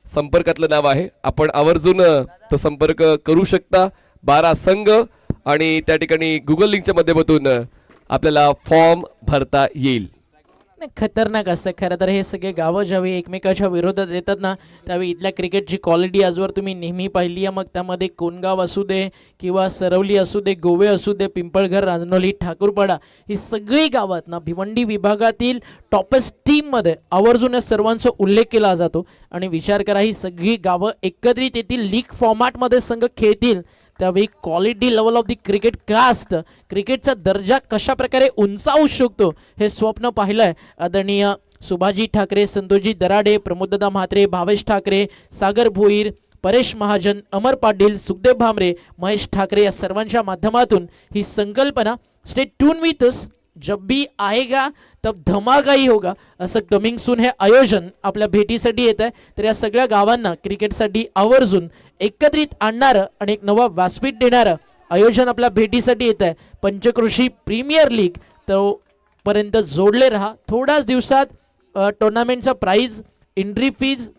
संपर्कातलं नाव आहे. आपण आवर्जून तो संपर्क करू शकता. 12 संघ आणि त्या ठिकाणी गुगल लिंकच्या माध्यमातून आपल्याला फॉर्म भरता येईल. खतरनाक असतं खरं तर हे सगळे गावं ज्यावेळी एकमेकाच्या विरोधात येतात ना त्यावेळी इथल्या क्रिकेटची क्वालिटी आजवर तुम्ही नेहमी पाहिली आहे. मग त्यामध्ये कोणगाव असू दे किंवा सरवली असू दे, गोवे असू दे, पिंपळघर, राजनोली, ठाकूरपाडा ही सगळी गावात ना भिवंडी विभागातील टॉपेस्ट टीममध्ये आवर्जून या सर्वांचा उल्लेख केला जातो. आणि विचार करा ही सगळी गावं एकत्रित येतील, लीग फॉर्मॅटमध्ये संघ खेळतील, त्यावेळी quality level of the cricket कास्ट, क्रिकेटचा दर्जा कशा प्रकारे उंचावू शकतो हे स्वप्न पाहिलंय आदरणीय सुभाजी ठाकरे, संतोषजी दराडे, प्रमोददादा म्हात्रे, भावेश ठाकरे, सागर भोईर, परेश महाजन, अमर पाटील, सुखदेव भामरे, महेश ठाकरे या सर्वांच्या माध्यमातून ही संकल्पना स्टे ट्यून विथ अस, जब भी आएगा तब धमाका ही होगा असं कमिंग सून हे आयोजन आपल्या भेटीसाठी येत आहे. तर या सगळ्या गावांना क्रिकेटसाठी आवर्जून एकत्रित आणणारं आणि एक नवा व्यासपीठ देणारं आयोजन आपल्या भेटीसाठी येत आहे. पंचक्रोशी प्रीमियर लीग तो पर्यंत जोडले राहा. थोड्याच दिवसात टुर्नामेंटचा प्राईज, एंट्री फीज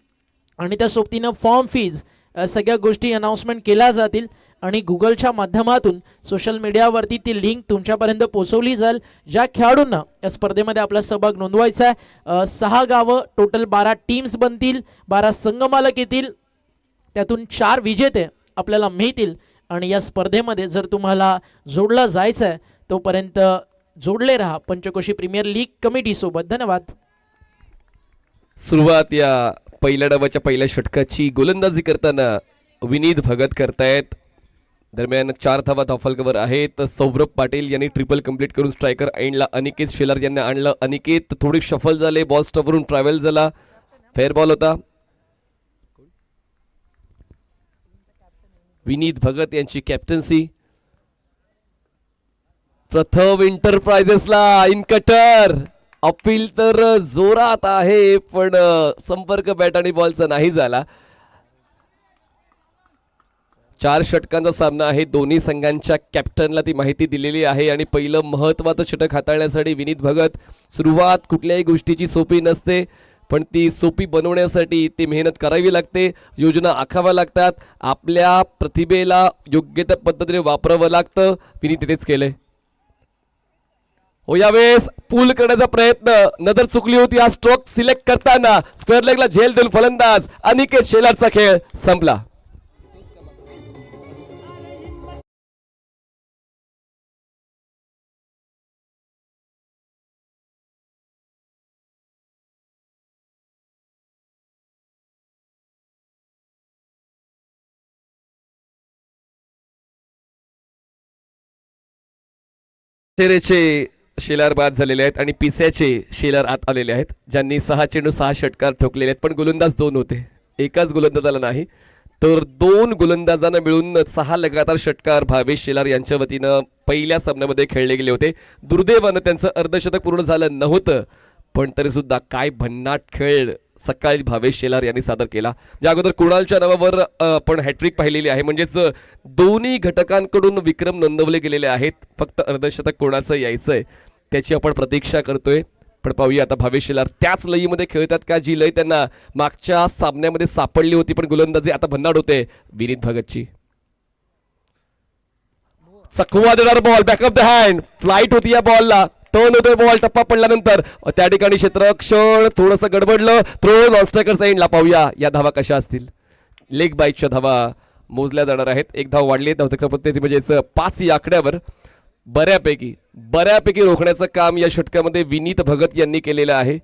आणि त्या सोबतीनं फॉर्म फीज सगळ्या गोष्टी अनाउन्समेंट केल्या जातील आणि गुगलच्या माध्यमातून सोशल मीडियावरती ती लिंक तुमच्यापर्यंत पोहोचवली जाईल. ज्या खेळाडूंना या स्पर्धेमध्ये आपला सहभाग नोंदवायचा आहे, 6 गावं टोटल 12 टीम्स बनतील, 12 संघमालक येतील, त्यातून 4 विजेते आपल्याला मिळतील. आणि या स्पर्धेमध्ये जर तुम्हाला जोडलं जायचं आहे तोपर्यंत जोडले राहा पंचकोशी प्रीमियर लीग कमिटीसोबत. धन्यवाद. सुरुवात या पहिल्या डावाच्या पहिल्या षटकाची गोलंदाजी करताना विनीत भगत करतायत. दरम्यान 4 धावा धावफलकावर आहेत. सौरभ पाटील यांनी ट्रिपल कंप्लीट करून स्ट्रायकर एंडला अनिकेत शेलार यांनी आणलं. अनिकेत थोडे शफल झाले, बॉल स्टॉपवरून ट्रॅव्हल झाला, फेअर बॉल होता. विनीत भगत यांची कॅप्टन्सी. प्रथम एंटरप्राइजेसला इन कटर अपील तर जोरात आहे पण संपर्क बॅट आणि बॉलचा नाही झाला. 4 षटकांचा सामना आहे. दोन्ही संघांच्या कॅप्टनला ती माहिती दिलेली आहे आणि पहिलं महत्त्वाचं षटक हाताळण्यासाठी विनीत भगत. सुरुवात कुठल्याही गोष्टीची सोपी नसते पण ती सोपी बनवण्यासाठी ती मेहनत करावी लागते, योजना आखाव्या लागतात, आपल्या प्रतिभेला योग्य त्या पद्धतीने वापरावं लागतं. विनीत तेच केलंय. हो, यावेळेस पूल करण्याचा प्रयत्न, नजर चुकली होती हा स्ट्रोक सिलेक्ट करताना. स्क्वेअर लेगला झेल देऊन फलंदाज अनिकेत शेलारचा खेळ संपला. शेलार बाद झालेले आहेत आणि पिस्याचे शेलार आत आलेले आहेत, ज्यांनी 6 चेंडू 6 षटकार ठोकलेले आहेत. पण गोलंदाज 2 होते, एकाच गोलंदाजाला नाही. तर 2 गोलंदाजांना मिळून 6 लगातार षटकार भावेश शेलार यांच्या वतीनं पहिल्या सामन्यामध्ये खेळले गेले होते. दुर्दैवानं त्यांचं अर्धशतक पूर्ण झालं नव्हतं पण तरी सुद्धा काय भन्नाट खेळ सकाळी भावेश शेलार यांनी सादर केला. ज्या अगोदर कुणालच्या नावावर आपण हॅट्रिक पाहिलेली आहे, म्हणजेच दोन्ही घटकांकडून विक्रम नोंदवले गेलेले आहेत. फक्त अर्धशतक कोणाचं यायचंय त्याची आपण प्रतीक्षा करतोय. पण पाहूया आता भावेश शेलार त्याच लयीमध्ये खेळतात का जी लय त्यांना मागच्या सामन्यामध्ये सापडली होती. पण गोलंदाजी आता भन्नाट होते विनीत भगतची. चकवा देणार ball, back of the hand, flight होती या बॉलला, टर्न होतोय बॉल, टप्पा पडल्यानंतर त्या ठिकाणी क्षेत्ररक्षण थोडंसं गडबडलं. थ्रो नॉन स्ट्रायकरचा एंडला. पाहूया या धावा कशा असतील. लेग बाईकच्या धावा मोजल्या जाणार आहेत. 1 धाव वाढली धावतका पद्धती म्हणजेच 5 या आकड्यावर. बऱ्यापैकी रोखण्याचं काम या षटकामध्ये विनीत भगत यांनी केलेलं आहे.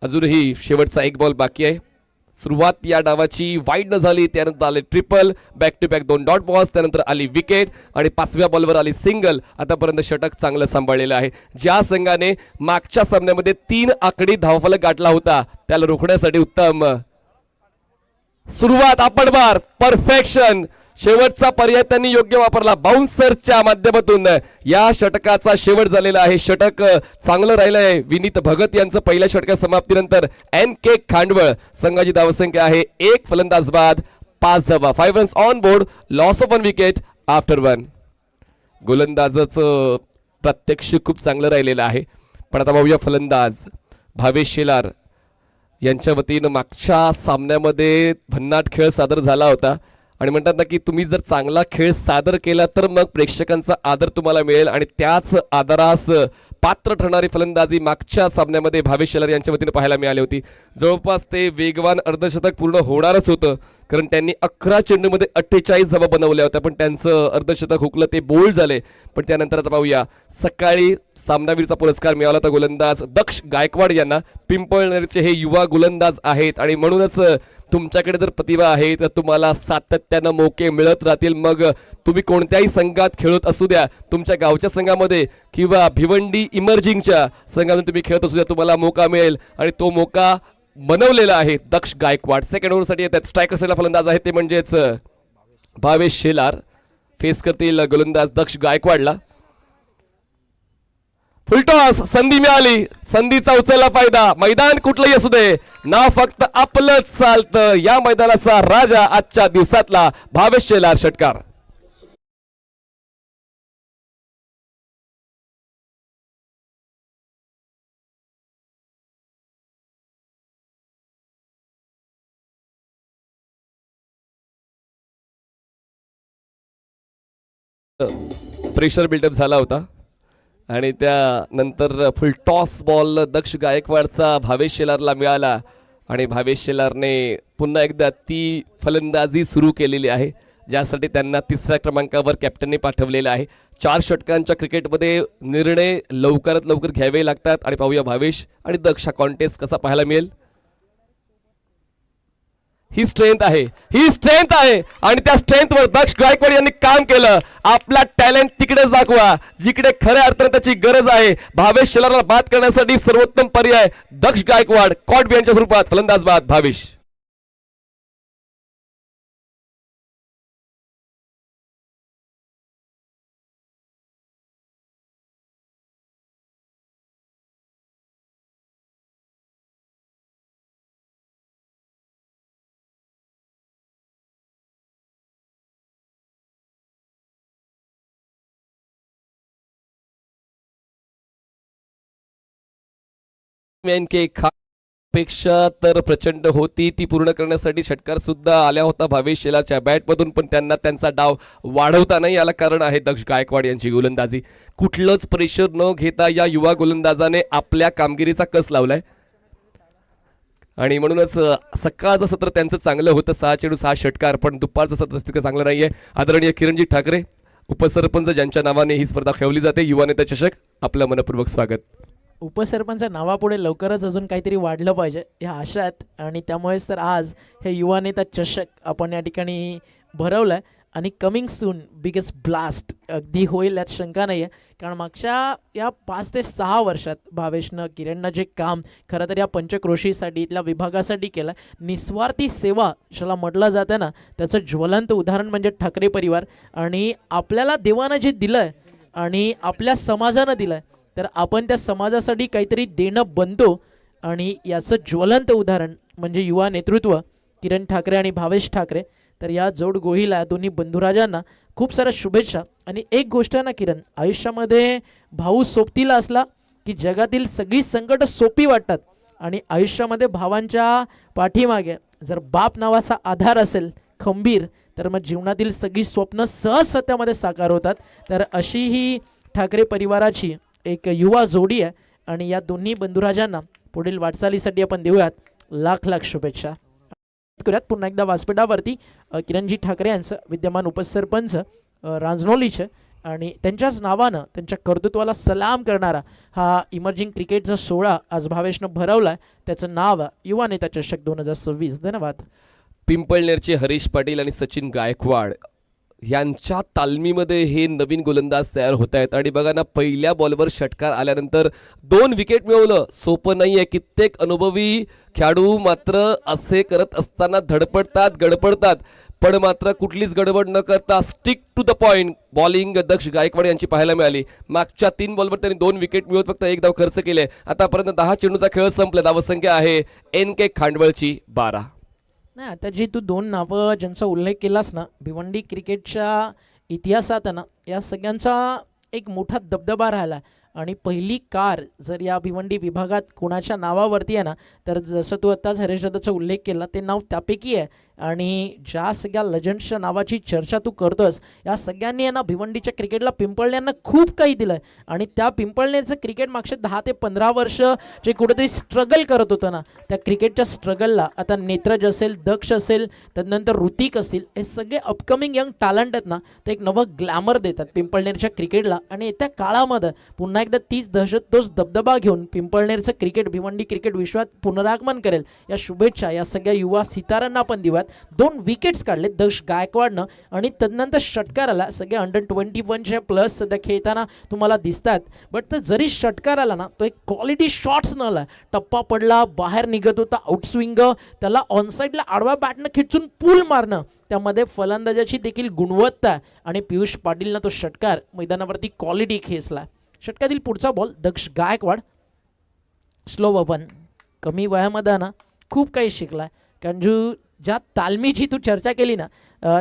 अजूनही शेवटचा 1 बॉल बाकी आहे. सुरुवात या डावाची वाईड न झाली, त्यानंतर आले triple, back to back 2 dot balls, त्यानंतर आली विकेट आणि 5व्या बॉलवर आली सिंगल. आतापर्यंत षटक चांगलं सांभाळलेलं आहे. ज्या संघाने मागच्या सामन्यामध्ये 3 आकडी धावफलक गाठला होता त्याला रोखण्यासाठी उत्तम सुरुवात, आपण बार, परफेक्शन. शेवटचा पर्याय त्यांनी योग्य वापरला. बाउन्सरच्या माध्यमातून या षटकाचा शेवट झालेला आहे. षटक चांगलं राहिलंय विनीत भगत यांचं. पहिल्या षटका समाप्तीनंतर एन के खांडवळ संघाची धावसंख्या आहे 1 फलंदाज बाद 5 धावा. 5 runs on board, loss of 1 wicket after 1. गोलंदाजाचं प्रत्यक्ष खूप चांगलं राहिलेलं आहे. पण आता पाहूया फलंदाज भावेश शेलार यांच्या वतीनं मागच्या सामन्यामध्ये भन्नाट खेळ सादर झाला होता आणि म्हणतात ना की तुम्ही जर चांगला खेळ सादर केला तर मग प्रेक्षकांचा आदर तुम्हाला मिळेल आणि त्याच आदरास पात्र ठरणारी फलंदाजी मागच्या सामन्यामध्ये भावेश शेलार यांच्या वतीने पाहायला मिळाली होती. जवळपास ते वेगवान अर्धशतक पूर्ण होणारच होतं कारण त्यांनी 11 चेंडूमध्ये 48 धावा बनवल्या होत्या पण त्यांचं अर्धशतक हुकलं, ते बोल्ड झाले. पण त्यानंतर आता पाहूया, सकाळी सामनावीरचा पुरस्कार मिळाला होता गोलंदाज दक्ष गायकवाड यांना. पिंपळनेरचे हे युवा गोलंदाज आहेत आणि म्हणूनच तुमच्याकडे जर प्रतिभा आहे तर तुम्हाला सातत्यानं मौके मिळत राहतील. मग तुम्ही कोणत्याही संघात खेळत असू द्या, तुमच्या गावच्या संघामध्ये किंवा भिवंडी इमर्जिंगच्या संघातून तुम्ही खेळत असू द्या, तुम्हाला मौका मिळेल आणि तो मौका बनवलेला आहे दक्ष गायकवाड. सेकंड ओव्हरसाठी येतात. स्ट्रायकर साईडला फलंदाज आहे ते म्हणजेच भावेश शेलार. फेस करतील गोलंदाज दक्ष गायकवाडला. फुलटॉस, संधी मिळाली, संधीचा उचलला फायदा. मैदान कुठलंही असू दे, नाव फक्त आपलंच चालतं. या मैदानाचा राजा आजच्या दिवसातला भावेश शेलार षटकार. प्रेशर बिल्डअप झाला होता आणि त्यानंतर फुल टॉस बॉल दक्ष गायकवाडचा भावेश शेलारला मिळाला आणि भावेश शेलारने पुन्हा एकदा ती फलंदाजी सुरू केलेली आहे ज्यासाठी त्यांना तिसऱ्या क्रमांकावर कॅप्टनने पाठवलेलं आहे. 4 षटकांच्या क्रिकेटमध्ये निर्णय लवकरात लवकर घ्यावे लागतात आणि पाहूया भावेश आणि दक्ष हा कॉन्टेस्ट कसा पाहायला मिळेल. ही स्ट्रेंथ आहे, ही स्ट्रेंथ आहे आणि त्या स्ट्रेंथवर दक्ष गायकवाड यांनी काम केलं. आपला टॅलेंट तिकडेच दाखवा जिकडे खऱ्या अर्थाने त्याची गरज आहे. भावेश शेलारला बाद करण्यासाठी सर्वोत्तम पर्याय दक्ष गायकवाड. कॉट यांच्या स्वरूपात फलंदाज बाद भावेश. अपेक्षा तर प्रचंड होती, ती पूर्ण करण्यासाठी षटकार सुद्धा आल्या होता भावेश शेलारच्या बॅटमधून, पण त्यांना त्यांचा डाव वाढवता नाही आला. कारण आहे दक्ष गायकवाड यांची गोलंदाजी. कुठलंच प्रेशर न घेता या युवा गोलंदाजाने आपल्या कामगिरीचा कस लावलाय आणि म्हणूनच सकाळचं सत्र त्यांचं चांगलं होतं, 6 चेंडू 6 षटकार. पण दुपारचं सत्र तितकं चांगलं नाहीये. आदरणीय किरणजी ठाकरे उपसरपंच ज्यांच्या नावाने ही स्पर्धा खेळवली जाते, युवा नेता चषक, आपलं मनपूर्वक स्वागत. उपसरपंच नावापुढे लवकरच अजून काहीतरी वाढलं पाहिजे ह्या आशात आणि त्यामुळेच तर आज हे युवा नेता चषक आपण या ठिकाणी भरवलं आहे आणि कमिंग सून बिगेस्ट ब्लास्ट अगदी होईल यात शंका नाही आहे. कारण मागच्या या 5 ते 6 वर्षात भावेशनं किरणनं जे काम खरं तर या पंचक्रोशीसाठी इथल्या विभागासाठी केलं, निस्वार्थी सेवा ज्याला म्हटलं जातं ना, त्याचं ज्वलंत उदाहरण म्हणजे ठाकरे परिवार. आणि आपल्याला देवानं जे दिलं आहे आणि आपल्या समाजानं दिलं आहे तर आपण त्या समाजासाठी काहीतरी देणं बनतो आणि याचं ज्वलंत उदाहरण म्हणजे युवा नेतृत्व किरण ठाकरे आणि भावेश ठाकरे. तर या जोडगोळीला दोन्ही बंधुराजांना खूप साऱ्या शुभेच्छा. आणि एक गोष्ट आहे ना किरण, आयुष्यामध्ये भाऊ सोबतीला असला की जगातील सगळी संकट सोपी वाटतात आणि आयुष्यामध्ये भावांच्या पाठीमागे जर बाप नावाचा आधार असेल खंबीर तर मग जीवनातील सगळी स्वप्न सहज सत्यामध्ये साकार होतात. तर अशी ही ठाकरे परिवाराची एक युवा जोडी आहे आणि या दोन्ही बंधुराजांना पुढील वाटचालीसाठी आपण देऊयात लाख लाख शुभेच्छा. करूयात पुन्हा एकदा व्यासपीठावरती किरणजी ठाकरे यांचं विद्यमान उपसरपंच रांजनोलीचे आणि त्यांच्याच नावानं त्यांच्या कर्तृत्वाला सलाम करणारा हा इमर्जिंग क्रिकेटचा सोहळा आज भावेशनं भरवला आहे. त्याचं नाव युवा नेता चषक 2026. धन्यवाद. पिंपळनेरचे हरीश पाटील आणि सचिन गायकवाड यांच्या तालमीमध्ये हे नवीन गोलंदाज तयार होत आहेत आणि बघा ना, पहिल्या बॉलवर षटकार आल्यानंतर 2 विकेट मिळवलं सोपं नाही आहे. कित्येक अनुभवी खेळाडू मात्र असे करत असताना धडपडतात गडपडतात, पण मात्र कुठलीच गडबड न करता stick to the point bowling Daksh Gaikwad यांची पाहायला मिळाली. मागच्या 3 बॉलवर त्यांनी 2 विकेट मिळवत फक्त 1 धाव खर्च केले. आतापर्यंत 10 चेंडूचा खेळ संपला. धावसंख्या आहे NK खांडवळची 12. नाही, आता जी तू 2 नावं ज्यांचा उल्लेख केलास ना, भिवंडी क्रिकेटच्या इतिहासात ना या सगळ्यांचा एक मोठा दबदबा राहिला आणि पहिली कार जर या भिवंडी विभागात कोणाच्या नावावरती आहे ना, तर जसं तू आत्ताच हरेश दादाचा उल्लेख केला ते नाव त्यापैकी आहे. आणि ज्या सगळ्या लेजंड्सच्या नावाची चर्चा तू करतोस, या सगळ्यांनी आहे ना भिवंडीच्या क्रिकेटला पिंपळण्यांना खूप काही दिलं आहे. आणि त्या पिंपळनेरचं क्रिकेट मागचे 10 ते 15 वर्ष जे कुठेतरी स्ट्रगल करत होतं ना, त्या क्रिकेटच्या स्ट्रगलला आता नेत्रज असेल, दक्ष असेल, त्यानंतर ऋतिक असतील, हे सगळे अपकमिंग यंग टॅलेंट आहेत ना, ते एक नवं ग्लॅमर देतात पिंपळनेरच्या क्रिकेटला. आणि येत्या काळामध्ये पुन्हा एकदा तीच दहशत, तोच दबदबा घेऊन पिंपळनेरचं क्रिकेट भिवंडी क्रिकेट विश्वात पुनरागमन करेल या शुभेच्छा या सगळ्या युवा सितारांना पण दिव्यात. 2 विकेट्स काढले दक्ष गायकवाडनं आणि तदनंतर षटकाराला सगळे अंडर-21चे प्लस सध्या खेळताना तुम्हाला दिसतात. बट जरी षटकार आला ना, तो एक क्वालिटी शॉट्स न आला, टप्पा पडला, बाहेर निघत होता आउटस्विंग, त्याला ऑनसाईडला आडवा बॅटनं खिचून पूल मारणं, त्यामध्ये फलंदाजाची देखील गुणवत्ता. आणि पियुष पाटीलनं तो षटकार मैदानावरती क्वालिटी खेचला. षटकातील पुढचा बॉल दक्ष गायकवाड, स्लो वपन, कमी वयामध्ये ना खूप काही शिकला. कारण ज्या तालमीची तू चर्चा केली ना,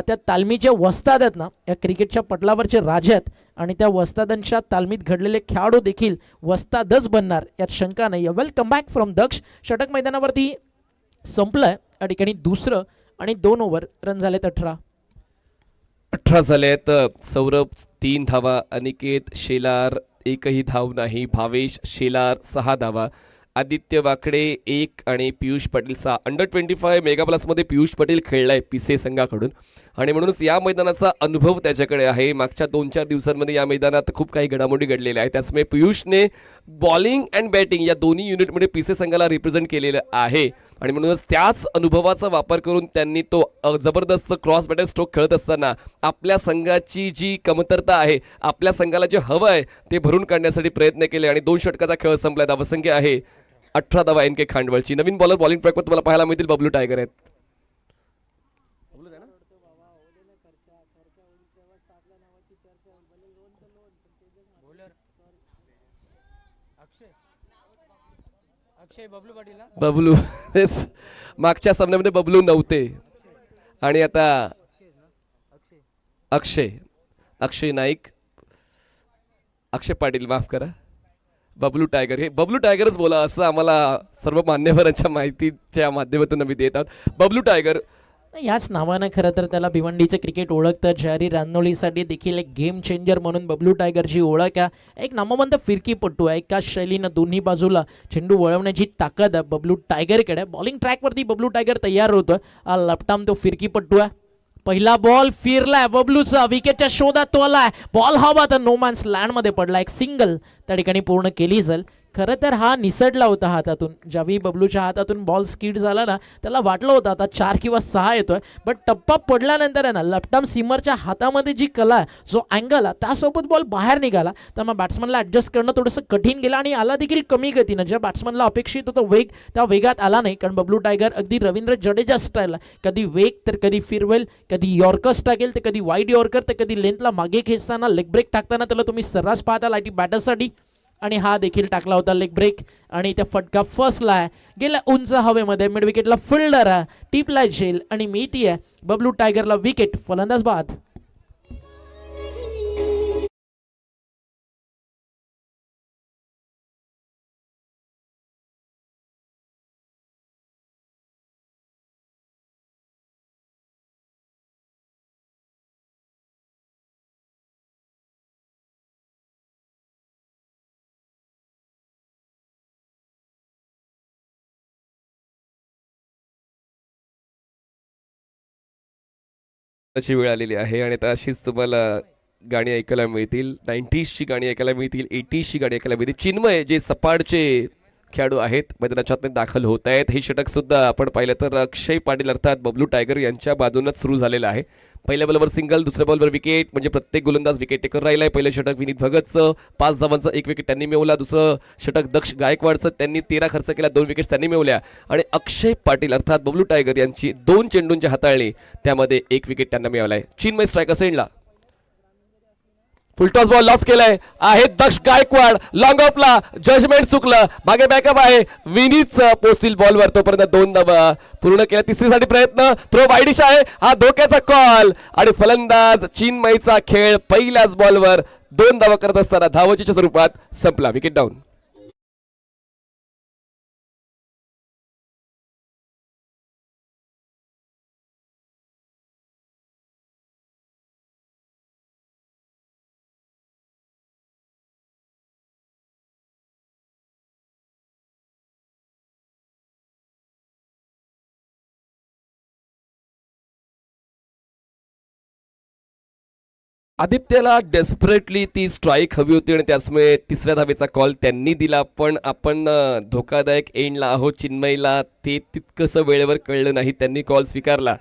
त्या तालमीचे वस्ताद आहेत ना, या क्रिकेटच्या पटलावरचे राजे आहेत. आणि त्या वस्तादांच्या तालमीत घडलेले खेळाडू देखील वस्तादच बनणार यात शंका नाही. वेलकम बॅक फ्रॉम दक्ष. षटक मैदानावरती संपलंय. या ठिकाणी दुसरं आणि 2 ओव्हर, रन झालेत 18 झालेत. सौरभ 3 धावा, अनिकेत शेलार एकही धाव नाही, भावेश शेलार 6 धावा, आदित्य वाकडे 1 आणि पियुष पाटील 6. अंडर-25 मेगा प्लसमध्ये पियुष पाटील खेळलाय पिसे संघाकडून आणि म्हणूनच या मैदानाचा अनुभव त्याच्याकडे आहे. मागच्या 2-4 दिवसांमध्ये या मैदानात खूप काही घडामोडी घडलेल्या आहेत. त्याचमुळे पियुषने बॉलिंग अँड बॅटिंग या दोन्ही युनिटमध्ये पिसे संघाला रिप्रेझेंट केलेलं आहे आणि म्हणूनच त्याच अनुभवाचा वापर करून त्यांनी तो जबरदस्त क्रॉस बॅटर स्ट्रोक खेळत असताना आपल्या संघाची जी कमतरता आहे, आपल्या संघाला जे हवं आहे ते भरून काढण्यासाठी प्रयत्न केले आणि 2 षटकाचा खेळ संपला. धावसंख्या आहे 18 धावा NK खांडवळची. नवीन बॉलर बॉलिंग ट्रॅकवर तुम्हाला पाहायला मिळतील बबलू टायगर आहेत. बबलू मागच्या सामन्यामध्ये बबलू नव्हते आणि आता अक्षय नाईक, अक्षय पाटील माफ करा, बबलू टायगर. हे बबलू टायगरच बोला असं आम्हाला सर्व मान्यवरांच्या माहितीच्या माध्यमातून आम्ही देतात. बबलू टायगर याच नावानं खरं तर त्याला भिवंडीचं क्रिकेट ओळखतं. जहरी रानोळीसाठी देखील एक गेम चेंजर म्हणून बबलू टायगरची ओळख आहे. एक नामवंत फिरकीपटू आहे. एकाच शैलीनं दोन्ही बाजूला चेंडू वळवण्याची ताकद आहे बबलू टायगरकडे. बॉलिंग ट्रॅकवरती बबलू टायगर तयार होतोय. लपटाम तो फिरकीपटू आहे. पहिला बॉल फिरलाय बबलूचा, विकेटच्या शोधात तो आलाय, बॉल हवा तर नो मॅन्स लँडमध्ये पडला. एक सिंगल त्या ठिकाणी पूर्ण केली जाईल. खरं तर हा निसटला होता हातातून. ज्यावेळी बबलूच्या हातातून बॉल स्किड झाला ना, त्याला वाटलं होतं आता 4 किंवा 6 येतोय. बट टप्पा पडल्यानंतर आहे ना, लपटाम सीमरच्या हातामध्ये जी कला आहे, जो अँगल आहे, त्यासोबत बॉल बाहेर निघाला. तर मग बॅट्समनला ॲडजस्ट करणं थोडंसं कठीण गेलं आणि आला देखील कमी गतीनं. ज्या बॅट्समनला अपेक्षित होतं वेग, त्या वेगात आला नाही. कारण बबलू टायगर अगदी रवींद्र जडेजा स्टाईल आहे. कधी वेग तर कधी फिरवेल, कधी यॉर्कर्स टाकेल तर कधी वाईड यॉर्कर, तर कधी लेंथला मागे खेचताना लेग ब्रेक टाकताना त्याला तुम्ही सर्रास पाहता लाईटी बॅटरसाठी. आणि हा देखील टाकला होता लेग ब्रेक आणि त्या फटका फसला आहे. गेल्या उंच हवेमध्ये मिड विकेटला फिल्डर आहे, टिपला झेल आणि मिळती आहे बबलू टायगरला विकेट. फलंदाज बाद. ची वेळ आलेली आहे आणि आता अशीच तुम्हाला गाणी ऐकायला मिळतील. 90sची गाणी ऐकायला मिळतील, 80sची गाणी ऐकायला मिळतील. चिन्मय जे सपाडचे खेळाडू आहेत मैदानाच्या दाखल होत आहेत. हे षटक सुद्धा आपण पाहिलं तर अक्षय पाटील अर्थात बबलू टायगर यांच्या बाजूनच सुरू झालेलं आहे. पहिल्या बॉलवर सिंगल, दुसऱ्या बॉलवर विकेट, म्हणजे प्रत्येक गोलंदाज विकेट टेकर राहिलाय. पहिलं षटक विनीत भगतचं 5 धावांचं 1 विकेट त्यांनी मिळवला. दुसरं षटक दक्ष गायकवाडचं, त्यांनी 13 खर्च केला, 2 विकेट्स त्यांनी मिळवल्या. आणि अक्षय पाटील अर्थात बबलू टायगर यांची 2 चेंडूंची हाताळणी, त्यामध्ये 1 विकेट त्यांना मिळवलाय. चिन्मय स्ट्रायकर सेंडला फुलटॉस बॉल लॉफ्ट केलाय, आहे दक्ष गायकवाड लॉंग ऑफला, जजमेंट चुकलं, मागे बॅकअप आहे, विनीत पोस्टिल बॉलवर, तोपर्यंत 2 धावा पूर्ण केल्या. तिसरीसाठी प्रयत्न, थ्रो वाईडिश आहे, हा धोक्याचा कॉल आणि फलंदाज चिन्मयचा खेळ पहिल्याच बॉलवर 2 धावा करत असताना धावचीच्या स्वरूपात संपला. Wicket down. आदित्यला डेस्परेटली ती स्ट्राईक हवी होती आणि त्याचमुळे तिसऱ्या धावेचा कॉल त्यांनी दिला. पण आपण धोकादायक एंडला आहोत. चिन्मयला ते तितकंसं वेळेवर कळलं नाही, त्यांनी कॉल स्वीकारला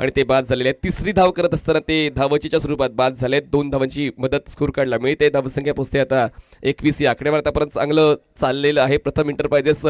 आणि ते बाद झालेले आहेत. तिसरी धाव करत असताना ते धावचीच्या स्वरूपात बाद झाले. 2 धावांची मदत स्कोर काढला मिळते. धावसंख्या पोहोचते आता 21. या आकडेवार आतापर्यंत चांगलं चाललेलं आहे. प्रथम इंटरप्राइजेस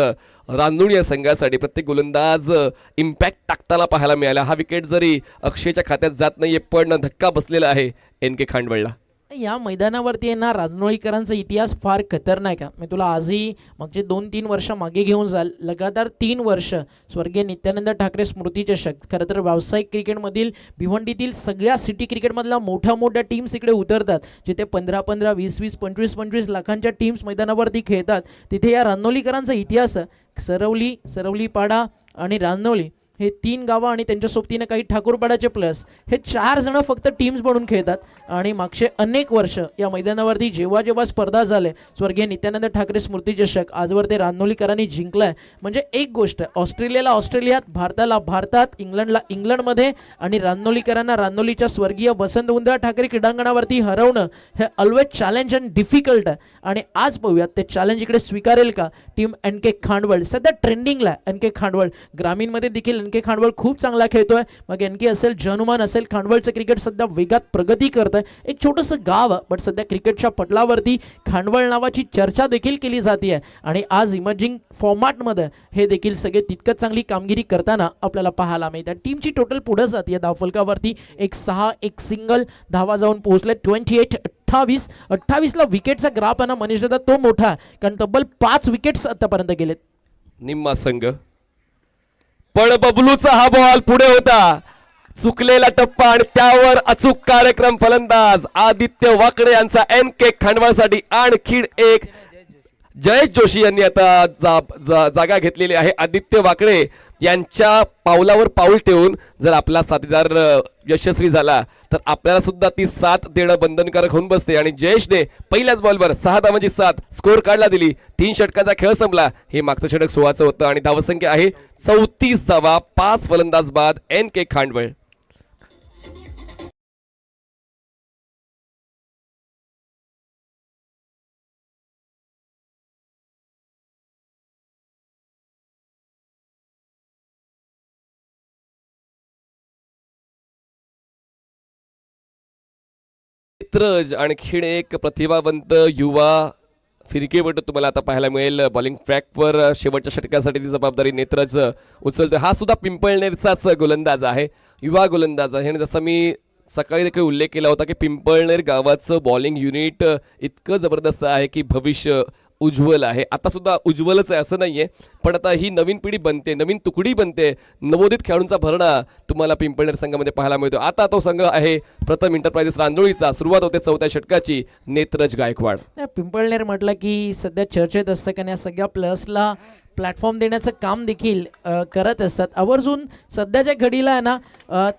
रांजोळी या संघासाठी प्रत्येक गोलंदाज इम्पॅक्ट टाकताना पाहायला मिळाला. हा विकेट जरी अक्षयच्या खात्यात जात नाहीये पण धक्का बसलेला आहे NK खांडवळला. या मैदानावरती आहे ना, रांजणोळीकरांचा इतिहास फार खतरनाक आहे. मी तुला आजही मागचे 2-3 वर्ष मागे घेऊन जाल. लगातार 3 वर्ष स्वर्गीय नित्यानंद ठाकरे स्मृती चषक, खरं तर व्यावसायिक क्रिकेटमधील भिवंडीतील सगळ्या सिटी क्रिकेटमधल्या मोठ्या टीम्स इकडे उतरतात, जिथे 15-15, 20-20, 25-25 लाखांच्या टीम्स मैदानावरती खेळतात. तिथे या रांजणोळीकरांचा इतिहास आहे. सरवलीपाडा आणि रांजणोळी हे 3 गावं आणि त्यांच्या सोबतीनं काही ठाकूरपाड्याचे प्लस हे 4 जण फक्त टीम्स बनून खेळतात. आणि मागचे अनेक वर्ष या मैदानावरती जेव्हा स्पर्धा झाले, स्वर्गीय नित्यानंद ठाकरे स्मृती चषक, आजवर ते रांजणोळीकरांनी जिंकलाय. म्हणजे एक गोष्ट, ऑस्ट्रेलियाला ऑस्ट्रेलियात, भारताला भारतात, इंग्लंडला इंग्लंडमध्ये आणि रांजणोळीकरांना रांजणोळीच्या स्वर्गीय वसंत उंदरा ठाकरे क्रीडांगणावरती हरवणं हे ऑलवेज चॅलेंज अँड डिफिकल्ट आहे. आणि आज पाहूयात ते चॅलेंज इकडे स्वीकारेल का टीम NK खांडवळ. सध्या ट्रेंडिंगला NK खांडवळ. ग्रामीणमध्ये देखील NK खांडवळ खूप चांगला खेळतोय. मग NK असेल, जनुमान असेल, खांडवळचं क्रिकेट सध्या वेगात प्रगती करत आहे. एक छोटंसं गाव पण सध्या क्रिकेटच्या पटलावरती खांडवळ नावाची चर्चा देखील केली जाते. आणि आज इमर्जिंग फॉर्मॅटमध्ये हे देखील सगळे तितकंच चांगली कामगिरी करताना आपल्याला पाहायला मिळतात. टीमची टोटल पुढे जाते धावफलकावरती 1-6, 1 सिंगल धावा जाऊन पोहोचले. 28 ला विकेटचा ग्राफ आहे ना मनीष दादा, तो मोठा आहे, कारण तब्बल 5 विकेट्स आतापर्यंत गेलेत. निम्मा संघ पण बबलूचा हा बॉल पुढे होता, चुकलेला टप्पा आणि त्यावर अचूक कार्यक्रम. फलंदाज आदित्य वाकडे यांचा NK खांडवळसाठी आणखी एक. जयेश जोशी यांनी आता जागा घेतलेली आहे. आदित्य वाकडे यांच्या पावलावर पाऊल ठेवून जर आपला साथीदार यशस्वी झाला तर आपल्याला सुद्धा ती साथ देणं बंधनकारक होऊन बसते. आणि जयेशने पहिल्याच बॉलवर 6 धावांची साथ स्कोर काढला दिली. 3 षटकाचा खेळ संपला. हे मागचं षटक 16चं होतं आणि धावसंख्या आहे 34 धावा. 5 फलंदाज बाद NK खांडवळ. नेत्रज आणखीन एक प्रतिभावंत युवा फिरकीपटू तुम्हाला आता पाहायला मिळेल. बॉलिंग ट्रॅकवर शेवटच्या षटकासाठी ती जबाबदारी नेत्रज उचलतो. हा सुद्धा पिंपळनेरचाच गोलंदाज आहे, युवा गोलंदाज आहे. आणि जसं मी सकाळी देखील उल्लेख केला होता की पिंपळनेर गावाचं बॉलिंग युनिट इतकं जबरदस्त आहे की भविष्य उज्ज्वल आहे. आता सुद्धा उज्ज्वलच आहे असं नाहीये, पण आता ही नवीन पिढी बनते, नवीन तुकडी बनते. नवोदित खेळाडूंचा भरणा तुम्हाला पिंपळनेर संघामध्ये पाहायला मिळतो. आता तो संघ आहे प्रथम इंटरप्राइजेस रांजोळीचा. सुरुवात होते 4थ्या षटकाची. नेत्रज गायकवाड. पिंपळनेर म्हटलं की सध्या चर्चेत असतं, कारण या सगळ्या प्लसला प्लॅटफॉर्म देण्याचं काम देखील करत असतात. आवर्जून सध्याच्या घडीला आहे ना,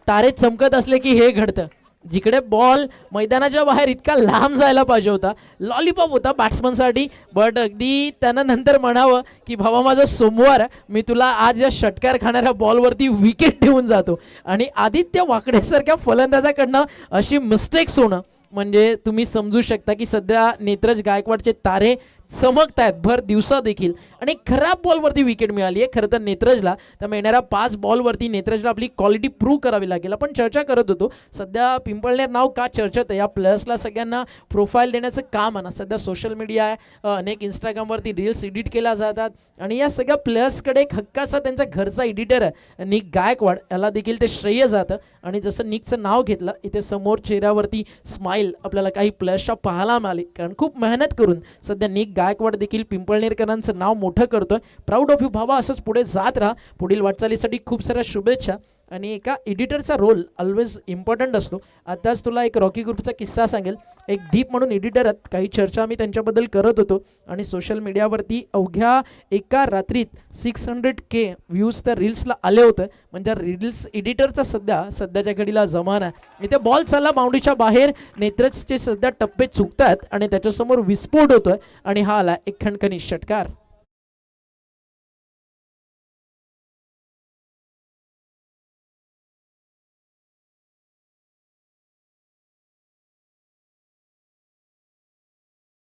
तारे चमकत असले की हे घडतं. जिकडे बॉल मैदानाच्या बाहेर इतका लांब जायला पाहिजे होता, लॉलीपॉप होता बॅट्समनसाठी, बट अगदी त्यानं नंतर म्हणावं की भावा माझा सोमवार, मी तुला आज या षटकार खाणाऱ्या बॉलवरती विकेट ठेवून जातो. आणि आदित्य वाकडेसारख्या फलंदाजाकडनं अशी मिस्टेक्स होणं म्हणजे तुम्ही समजू शकता की सध्या नेत्रज गायकवाडचे तारे चमकतायत भर दिवसा देखील आणि खराब बॉलवरती विकेट मिळाली आहे खरं तर नेत्रजला. त्यामुळे येणाऱ्या 5 बॉलवरती नेत्रजला आपली क्वालिटी प्रूव्ह करावी लागेल. आपण चर्चा करत होतो सध्या पिंपळनेर नाव का चर्चेत आहे, या प्लेयर्सला सगळ्यांना प्रोफाईल देण्याचं काम आहे ना. सध्या सोशल मीडिया आहे, अनेक इंस्टाग्रामवरती रील्स एडिट केल्या जातात आणि या सगळ्या प्लेयर्सकडे एक हक्काचा त्यांचा घरचा एडिटर आहे निक गायकवाड, याला देखील ते श्रेय जातं. आणि जसं निकचं नाव घेतलं इथे समोर चेहऱ्यावरती स्माईल आपल्याला काही प्लेयर्सच्या पाहायला मिळाली, कारण खूप मेहनत करून सध्या निक गायकवाड देखील पिंपळनेरकरांचं नाव मोठं करतोय. प्राऊड ऑफ यू भावा, असंच पुढे जात राहा. पुढील वाटचालीसाठी खूप साऱ्या शुभेच्छा. आणि एका एडिटरचा रोल ऑलवेज इम्पॉर्टंट असतो. आताच तुला एक रॉकी ग्रुपचा किस्सा सांगेल. एक दीप म्हणून एडिटर आहेत, काही चर्चा आम्ही त्यांच्याबद्दल करत होतो आणि सोशल मीडियावरती अवघ्या एका रात्रीत 600K व्ह्यूज त्या रील्सला आले होते. म्हणजे रील्स एडिटरचा सध्याच्या घडीला जमाना आहे. इथे बॉल चालला बाउंड्रीच्या बाहेर, नेत्रजचे सध्या टप्पे चुकतात आणि त्याच्यासमोर विस्फोट होतोय आणि हा आला एक खणखणीत षटकार.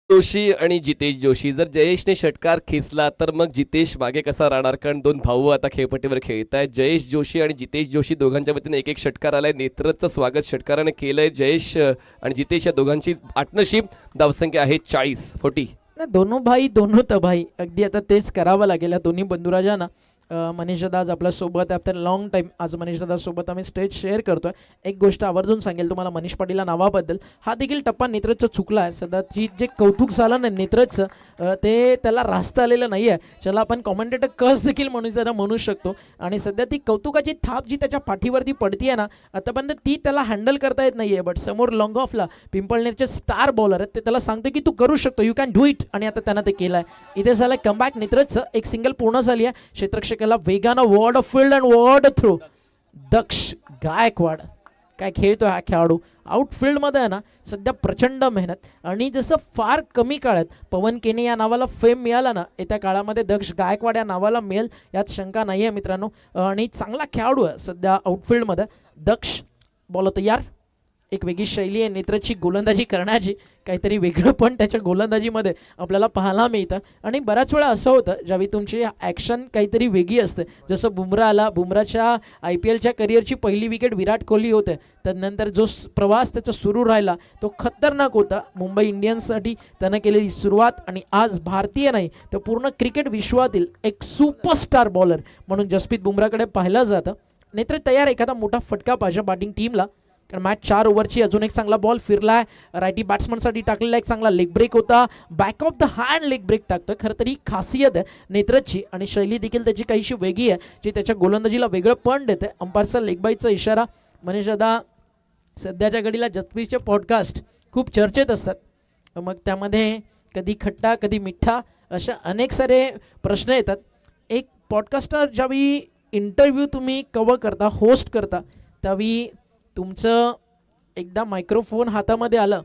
जोशी आणि जितेश जोशी, जर जयेशने षटकार खेचला तर मग जितेश मागे कसा राहणार, कारण दोन भाऊ आता खेळपट्टीवर खेळत आहेत. जयेश जोशी आणि जितेश जोशी दोघांच्या वतीने एक एक षटकार आलाय. नेत्रजचं स्वागत षटकाराने केलंय. जयेश आणि जितेश या दोघांची आठनशीब धावसंख्या आहे 40. ना दोनों भाई दोनों तबाही, अगदी आता तेच करावं लागेल या दोन्ही बंधुराजांना. मनीष दादा आज आपल्यासोबत आफ्टर लॉंग टाईम आज मनीष दादासोबत आम्ही स्टेज शेअर करतोय. एक गोष्ट आवर्जून सांगेल तुम्हाला मनीष पाटील नावाबद्दल, हा देखील टप्पा नेत्रजचा चुकला आहे. सध्याची जे कौतुक झालं ना नेत्रजचं, ते त्याला रास्त आलेलं नाही आहे. ज्याला आपण कॉमेंटेटर कस देखील म्हणू शकतो. आणि सध्या ती कौतुकाची थाप जी त्याच्या पाठीवरती पडतीये ना, आतापर्यंत ती त्याला हँडल करता येत नाही आहे. बट समोर लॉंग ऑफला पिंपळनेरचे स्टार बॉलर आहेत, ते त्याला सांगतो की तू करू शकतो, यू कॅन डू इट. आणि आता त्यानं ते केलं आहे. इथे झालं कमबॅक नेत्रजचं. एक सिंगल पूर्ण झाली आहे. क्षेत्ररक्षकाला वेगानं ward off field and ward through. Daksh Gaikwad काय खेळतो हा खेळाडू. आउटफील्डमध्ये आहे ना सध्या प्रचंड मेहनत. आणि जसं फार कमी काळात पवन केने या नावाला फेम मिळाला ना, येत्या काळामध्ये दक्ष गायकवाड या नावाला मिळेल यात शंका नाही आहे मित्रांनो. आणि चांगला खेळाडू आहे सध्या आउटफील्डमध्ये दक्ष. बॉल तयार. एक वेगळी शैली आहे नेत्रजची गोलंदाजी करण्याची, काहीतरी वेगळं पण त्याच्या गोलंदाजीमध्ये आपल्याला पाहायला मिळतं. आणि बऱ्याच वेळा असं होतं ज्यावेळी तुमची ॲक्शन काहीतरी वेगळी असते. जसं बुमरा आला, बुमराच्या IPLच्या करिअरची पहिली विकेट विराट कोहली होते. त्यानंतर जो प्रवास त्याचा सुरू राहिला तो खतरनाक होता. मुंबई इंडियन्ससाठी त्यानं केलेली सुरुवात आणि आज भारतीय नाही तर पूर्ण क्रिकेट विश्वातील एक सुपरस्टार बॉलर म्हणून जसप्रीत बुमराकडे पाहिलं जातं. नेत्र तयार, एखादा मोठा फटका पाहिजे बॅटिंग टीमला, कारण मॅच 4 ओव्हरची. अजून एक चांगला बॉल फिरलाय, रायटी बॅट्समनसाठी टाकलेला एक चांगला लेग ब्रेक होता. Back of the hand leg break टाकतोय. खरं तर ही खासियत आहे नेत्रजची आणि शैली देखील त्याची काहीशी वेगळी आहे जी त्याच्या गोलंदाजीला वेगळं पण देते. अंपायरचा लेग बाईचा इशारा. मनीष दादा, सध्याच्या घडीला जसप्रीतचे पॉडकास्ट खूप चर्चेत असतात, मग त्यामध्ये कधी खट्टा कधी मिठ्ठा अशा अनेक सारे प्रश्न येतात. एक पॉडकास्टर ज्यावेळी इंटरव्ह्यू तुम्ही कव्हर करता, होस्ट करता, त्यावेळी तुमचं एकदा मायक्रोफोन हातामध्ये आलं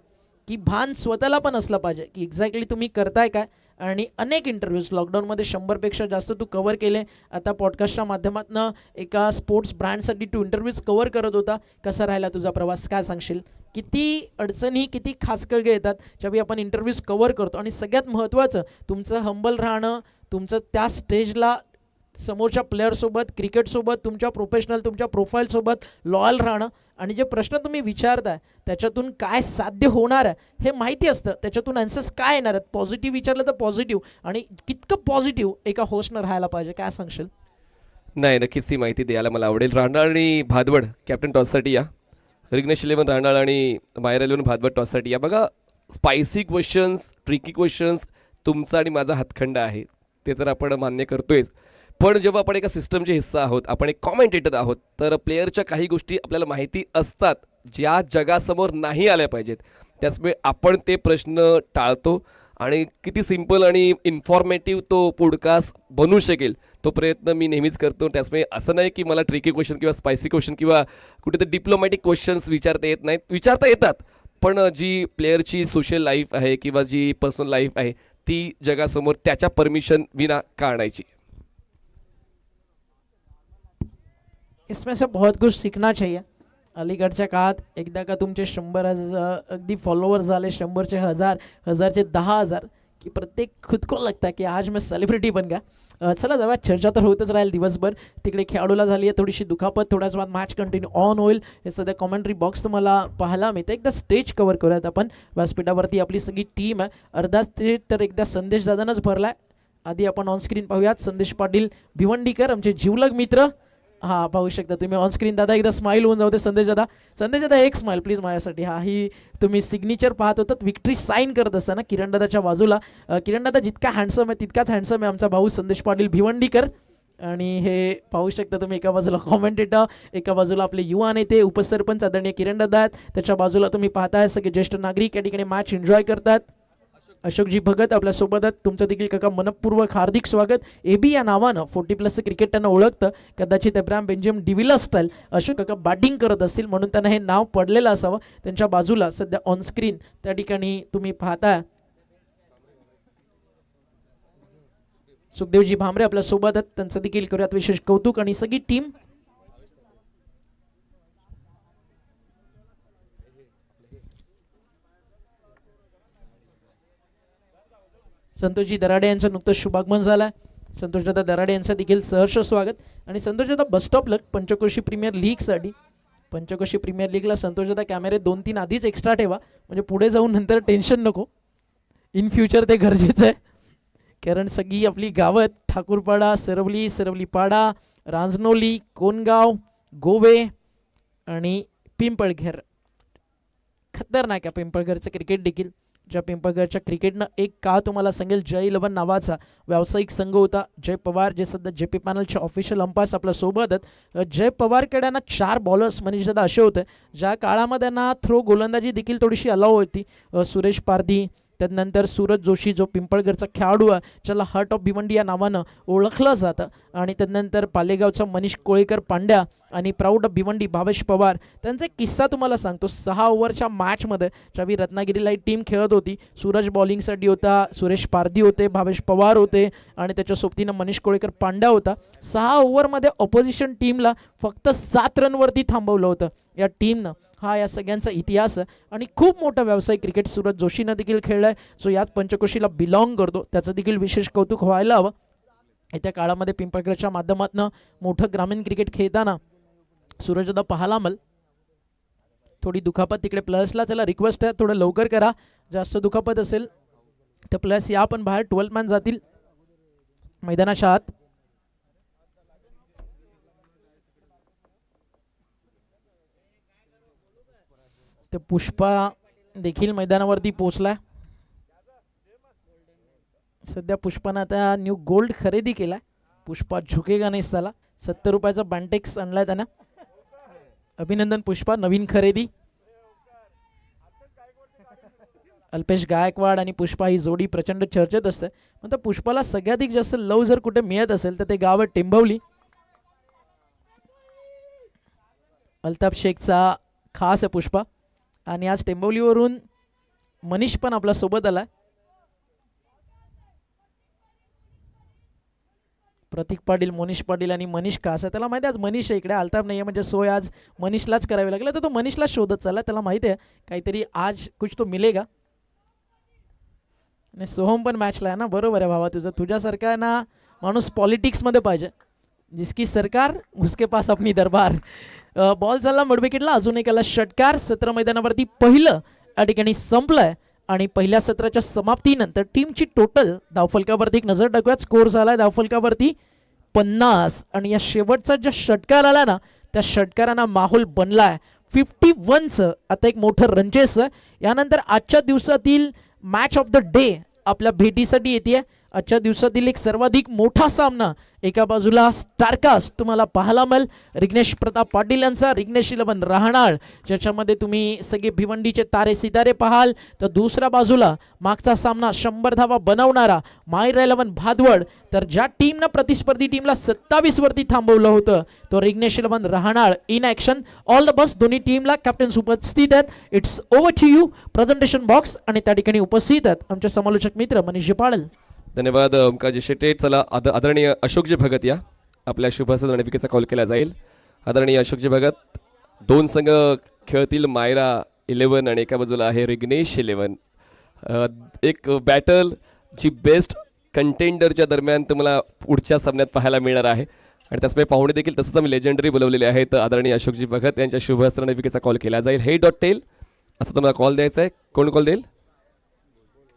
की भान स्वतःला पण असलं पाहिजे की एक्झॅक्टली तुम्ही करताय काय. आणि अनेक इंटरव्ह्यूज लॉकडाऊनमध्ये 100पेक्षा जास्त तू कव्हर केले. आता पॉडकास्टच्या माध्यमातून एका स्पोर्ट्स ब्रँडसाठी तू इंटरव्ह्यूज कव्हर करत होता. कसा राहिला तुझा प्रवास, काय सांगशील? किती अडचणी, किती खासकळगे येतात ज्यावेळी आपण इंटरव्ह्यूज कव्हर करतो. आणि सगळ्यात महत्त्वाचं तुमचं हंबल राहणं, तुमचं त्या स्टेजला समोरच्या प्लेअरसोबत, क्रिकेटसोबत, तुमच्या प्रोफेशनल, तुमच्या प्रोफाईलसोबत लॉयल राहणं. आणि जे प्रश्न तुम्ही विचारताय त्याच्यातून काय साध्य होणार आहे हे माहिती असतं, त्याच्यातून आन्सर्स काय येणार आहेत. पॉझिटिव्ह विचारलं तर पॉझिटिव्ह, आणि कितकं पॉझिटिव्ह एका होस्टनं राहायला पाहिजे, काय सांगशील? नाही, नक्कीच ती माहिती द्यायला मला आवडेल. राहणार आणि भादवड कॅप्टन टॉससाठी या, रिग्नेश 11 राहणार आणि मायर 11 भादवड टॉससाठी या. बघा, स्पायसी क्वेश्चन्स, ट्रिकी क्वेश्चन्स तुमचा आणि माझा हातखंड आहे, ते तर आपण मान्य करतोयच. पण जेव्हा आपण एका सिस्टमचे हिस्सा आहोत, आपण एक कॉमेंटेटर आहोत, तर प्लेअरच्या काही गोष्टी आपल्याला माहिती असतात ज्या जगासमोर नाही आल्या पाहिजेत. त्याचमुळे आपण ते प्रश्न टाळतो आणि किती सिम्पल आणि इन्फॉर्मेटिव्ह तो पॉडकास्ट बनू शकेल तो प्रयत्न मी नेहमीच करतो. त्याचमुळे असं नाही की मला ट्रिकी क्वेश्चन किंवा स्पायसी क्वेश्चन किंवा कुठेतरी डिप्लोमॅटिक क्वेश्चन्स विचारता येत नाहीत. विचारता येतात, पण जी प्लेअरची सोशल लाईफ आहे किंवा जी पर्सनल लाईफ आहे ती जगासमोर त्याच्या परमिशन विना का आणायची. इसमें से बहुत कुछ सीखना चाहिए. अलीकडच्या काळात एकदा का तुमचे 100,000 अगदी फॉलोअर्स झाले, 100चे 1000, 1000चे 10,000, की प्रत्येक खुद को लगता है की आज मैं सेलिब्रिटी बन गया. चला जाऊया, चर्चा तर होतच राहील दिवसभर. तिकडे खेळाडूला झाली आहे थोडीशी दुखापत, थोड्याच वेळात मॅच कंटिन्यू ऑन होईल. हे सध्या कॉमेंट्री बॉक्स तुम्हाला पाहायला मिळतं. एकदा स्टेज कव्हर करूयात आपण. व्यासपीठावरती आपली सगळी टीम आहे. अर्धा स्टेज तर एकदा संदेश दादानंच भरलाय. आधी आपण ऑनस्क्रीन पाहूयात. संदेश पाटील भिवंडीकर आमचे जीवलग मित्र. हां, पाहू शकता तुम्ही ऑनस्क्रीन. दादा एकदा स्माईल होऊन जाऊ दे संदेश दादा. संदेश दादा एक स्माईल प्लीज माझ्यासाठी. हा, ही तुम्ही सिग्नेचर पाहत होतात विक्ट्री साईन करत असताना किरण दादाच्या बाजूला. किरण दादा जितका हँडसम आहे तितकाच हँडसम आहे आमचा भाऊ संदेश पाटील भिवंडीकर. आणि हे पाहू शकता तुम्ही, एका बाजूला कॉमेंटेटर, एका बाजूला आपले युवा नेते उपसरपंच आदरणीय किरण दादा आहेत. त्याच्या बाजूला तुम्ही पाहताय सगळे ज्येष्ठ नागरिक या ठिकाणी मॅच एन्जॉय करतात. अशोकजी भगत आपल्या सोबत आहेत. तुमचं देखील काका मनपूर्वक हार्दिक स्वागत. एबी या नावानं 40+ क्रिकेट त्यांना ओळखतं. कदाचित एब्राहम बेंजम डिव्हिलर स्टाईल अशोक काका बॅटिंग करत असतील म्हणून त्यांना हे नाव पडलेलं असावं. त्यांच्या बाजूला सध्या ऑनस्क्रीन त्या ठिकाणी तुम्ही पाहताय सुखदेवजी भामरे आपल्या सोबत आहेत. त्यांचं देखील करूयात विशेष कौतुक. आणि सगळी टीम संतोषजी दराडे यांचं नुकतंच शुभागमन झालं आहे. संतोषदादा दराडे यांचं देखील सहर्ष स्वागत. आणि संतोषदादा बसस्टॉप लग पंचक्रोशी प्रीमियर लीगसाठी. पंचक्रोशी प्रीमियर लीगला संतोषदादा कॅमेरे 2-3 आधीच एक्स्ट्रा ठेवा, म्हणजे पुढे जाऊन नंतर टेन्शन नको. इन फ्युचर ते गरजेचं आहे, कारण सगळी आपली गावं आहेत. ठाकूरपाडा, सरवली, सरवलीपाडा, रांजनोली, कोनगाव, गोवे आणि पिंपळघर. खतरनाक आहे पिंपळघरचं क्रिकेट देखील. ज्या पिंपळघरच्या क्रिकेटनं एक काळ तुम्हाला सांगेल जय 11 नावाचा व्यावसायिक संघ होता. जय पवार जे सध्या जेपी पॅनलचे ऑफिशियल अंपायर्स आपल्या सोबत आहेत. जय पवारकडे ना 4 बॉलर्स म्हणजे सध्या असे होते ज्या काळामध्ये ना थ्रो गोलंदाजी देखील थोडीशी अलाव होती. सुरेश पारधी, त्यानंतर सूरज जोशी जो पिंपळघरचा खेळाडू आहे ज्याला हार्ट ऑफ भिवंडी या नावानं ओळखलं जातं. आणि त्यानंतर पालेगावचा मनीष कोळेकर पांड्या आणि प्राऊड ऑफ भिवंडी भावेश पवार. त्यांचा एक किस्सा तुम्हाला सांगतो. 6 ओव्हरच्या मॅचमध्ये ज्यावेळी रत्नागिरीला ही टीम खेळत होती, सूरज बॉलिंगसाठी होता, सुरेश पारधी होते, भावेश पवार होते आणि त्याच्या सोबतीनं मनीष कोळेकर पांड्या होता. 6 ओव्हरमध्ये ऑपोजिशन टीमला फक्त 7 रनवरती थांबवलं होतं या टीमनं. हा या सगळ्यांचा इतिहास आहे आणि खूप मोठा व्यावसायिक क्रिकेट सूरज जोशीनं देखील खेळलाय, जो याच पंचक्रोशीला बिलॉंग करतो. त्याचं देखील विशेष कौतुक व्हायला हवं. येत्या काळामध्ये पिंपळघरच्या माध्यमातून मोठं ग्रामीण क्रिकेट खेळताना सूरजदा पहालामल. थोडी दुखापत तिकडे प्लेयर्सला त्याला रिक्वेस्ट आहे थोडं लवकर करा. जास्त दुखापत असेल तर प्लेयर्स या पण बाहेर 12 मॅन जातील मैदानाच्या आत. तर पुष्पा देखील मैदानावरती पोहोचला. सध्या पुष्पानं आता न्यू गोल्ड खरेदी केलाय. पुष्पा झुकेगा नाही साला. 70 रुपयाचा बँटेक्स आणलाय त्यानं. अभिनंदन पुष्पा, नवीन खरेदी. अल्पेश गायकवाड आणि पुष्पा ही जोडी प्रचंड चर्चेत असते. पण पुष्पाला सगळ्यात जास्त लव जर कुठे मिळत असेल तर ते गाव आहे टेंभवली. अल्ताफ शेखचा खास आहे पुष्पा. आणि आज टेंभवलीवरून मनीष पण आपल्या सोबत आला. प्रतीक पाटील, मोनिश पाटील आणि मनीष कास आहे. त्याला माहिती आहे आज मनीष आहे इकडे, अल्ताफ नाही आहे, म्हणजे सोय आज मनीषलाच करावी लागेल. तर तो मनीषलाच शोधत चालला. त्याला माहिती आहे काहीतरी आज कुछ तो मिलेगा. आणि सोहम पण मॅचला आहे ना. बरोबर आहे भावा तुझं. तुझ्यासारखा ना माणूस पॉलिटिक्समध्ये पाहिजे. जिसकी सरकार उसके पास अपनी दरबार. बॉल झाला मडविकेटला. अजून एकाला षटकार. 17 मैदानावरती पहिलं या ठिकाणी संपलंय. आणि पहिल्या सत्राच्या समाप्तीनंतर टीमची टोटल धावफलकावरती एक नजर टाकूयात. स्कोर झालाय धावफलकावरती 50. आणि या शेवटचा ज्या षटकार आला ना त्या षटकारांना माहोल बनलाय 51चं. आता एक मोठं रंचेस. यानंतर आजच्या दिवसातील मॅच ऑफ द डे आपल्या भेटीसाठी येते. आजच्या दिवसातील एक सर्वाधिक मोठा सामना. एका बाजूला स्टारकास्ट तुम्हाला पाहायला मिळेल रिग्नेश प्रताप पाटील यांचा, रिग्नेश 11 राहणार, ज्याच्यामध्ये तुम्ही सगळे भिवंडीचे तारे सितारे पाहाल. तर दुसऱ्या बाजूला मागचा सामना 100 धावा बनवणारा मायरा 11 भादवड. तर ज्या टीमनं प्रतिस्पर्धी टीमला 27 वरती थांबवलं होतं तो रिग्नेश 11 राहणार in action. All the best दोन्ही टीमला. कॅप्टन्स उपस्थित आहेत. It's over to you presentation box. आणि त्या ठिकाणी उपस्थित आहेत आमचे समालोचक मित्र मनीष पाडल. धन्यवाद ओमकारजी शेटे. चला आदरणीय अशोकजी भगत या. आपल्या शुभस्य विकेचा कॉल केला जाईल. आदरणीय अशोकजी भगत. 2 संघ खेळतील, मायरा 11 आणि एका बाजूला आहे रिग्नेश 11. एक बॅटल जी बेस्ट कंटेंडरच्या दरम्यान तुम्हाला पुढच्या सामन्यात पाहायला मिळणार आहे. आणि त्याचमुळे पाहुणे देखील तसंच आम्ही लेजंडरी बोलवलेले आहेत. आदरणीय अशोकजी भगत यांच्या शुभ हस्ताने विकेचा कॉल केला जाईल. हे डॉट टेल असं तुम्हाला कॉल द्यायचा आहे. कोण कॉल देईल?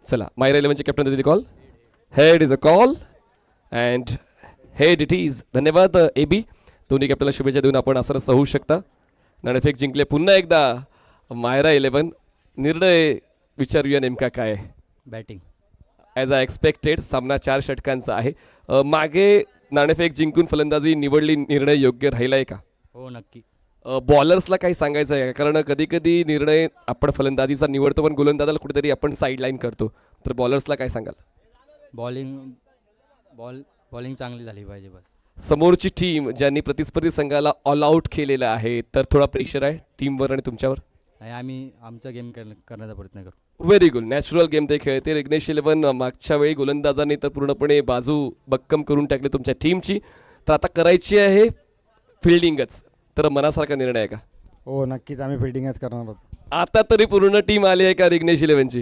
चला, मायरा 11चे कॅप्टन देतील call. Head is a call and head it is. धन्यवाद AB. दोन्ही कॅप्टनला शुभेच्छा देऊन आपण असं होऊ शकता. नाणेफेक जिंकले पुन्हा एकदा मायरा 11. निर्णय विचारूया नेमका काय आहे. बॅटिंग ॲज आय एक्सपेक्टेड सामना 4 षटकांचा आहे. मागे नाणेफेक जिंकून फलंदाजी निवडली, निर्णय योग्य राहिला आहे का? हो नक्की. बॉलर्सला काही सांगायचं आहे का? कारण कधी कधी निर्णय आपण फलंदाजीचा निवडतो पण गोलंदाजाला कुठेतरी आपण साईडलाईन करतो. तर बॉलर्सला काय सांगाल? बॉलिंग चांगली झाली पाहिजे बस. समोरची टीम ज्यांनी प्रतिस्पर्धी संघाला ऑल आउट केलेलं आहे तर थोडा प्रेशर आहे टीमवर आणि तुमच्यावर? आणि आम्ही आमचा गेम करण्याचा प्रयत्न करू. Very good. नॅचरल गेम ते खेळते. विघ्नेश 11 मागच्या वेळी गोलंदाजांनी तर पूर्णपणे बाजू बक्कम करून टाकली तुमच्या टीमची. तर आता करायची आहे फिल्डिंगच. तर मनासारखा निर्णय आहे का? हो नक्कीच आम्ही फिल्डिंगच करणार आहोत. आता तरी पूर्ण टीम आली आहे का विघ्नेश 11ची?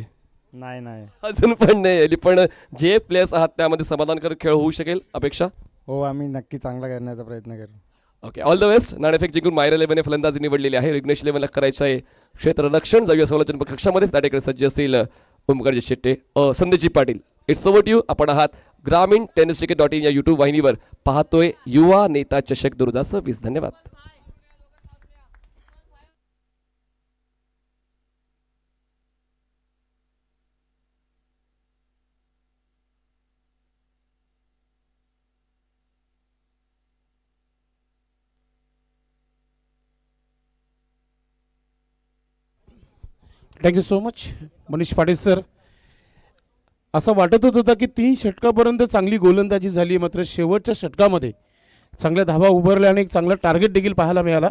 नाही अजून पण नाही आली. पण जे प्लेयर्स आहात त्यामध्ये समाधानकारक खेळ होऊ शकेल अपेक्षा? हो आम्ही नक्की चांगला करण्याचा प्रयत्न करू. Okay, all the best. नाणेफेक जिंकून मायरा 11ने फलंदाजी निवडलेली आहे. विघ्नेश 11ला करायचं आहे क्षेत्ररक्षण. जाऊया समालोचन कक्षामध्ये. त्याकडे सज्ज असतील ओमकारजी शेट्टे, संदेशजी Patil. It's over to you. आपण आहात ग्रामीण टेनिस क्रिकेट.in या यूट्यूब वाहिनीवर. पाहतोय युवा नेता चषक 2020. धन्यवाद. Thank you so much Manish Patil sir. असं वाटतच होतं की 3 षटकापर्यंत चांगली गोलंदाजी झाली, मात्र शेवटच्या षटकामध्ये चांगल्या धावा उभारल्या आणि एक चांगला टार्गेट देखील पाहायला मिळाला.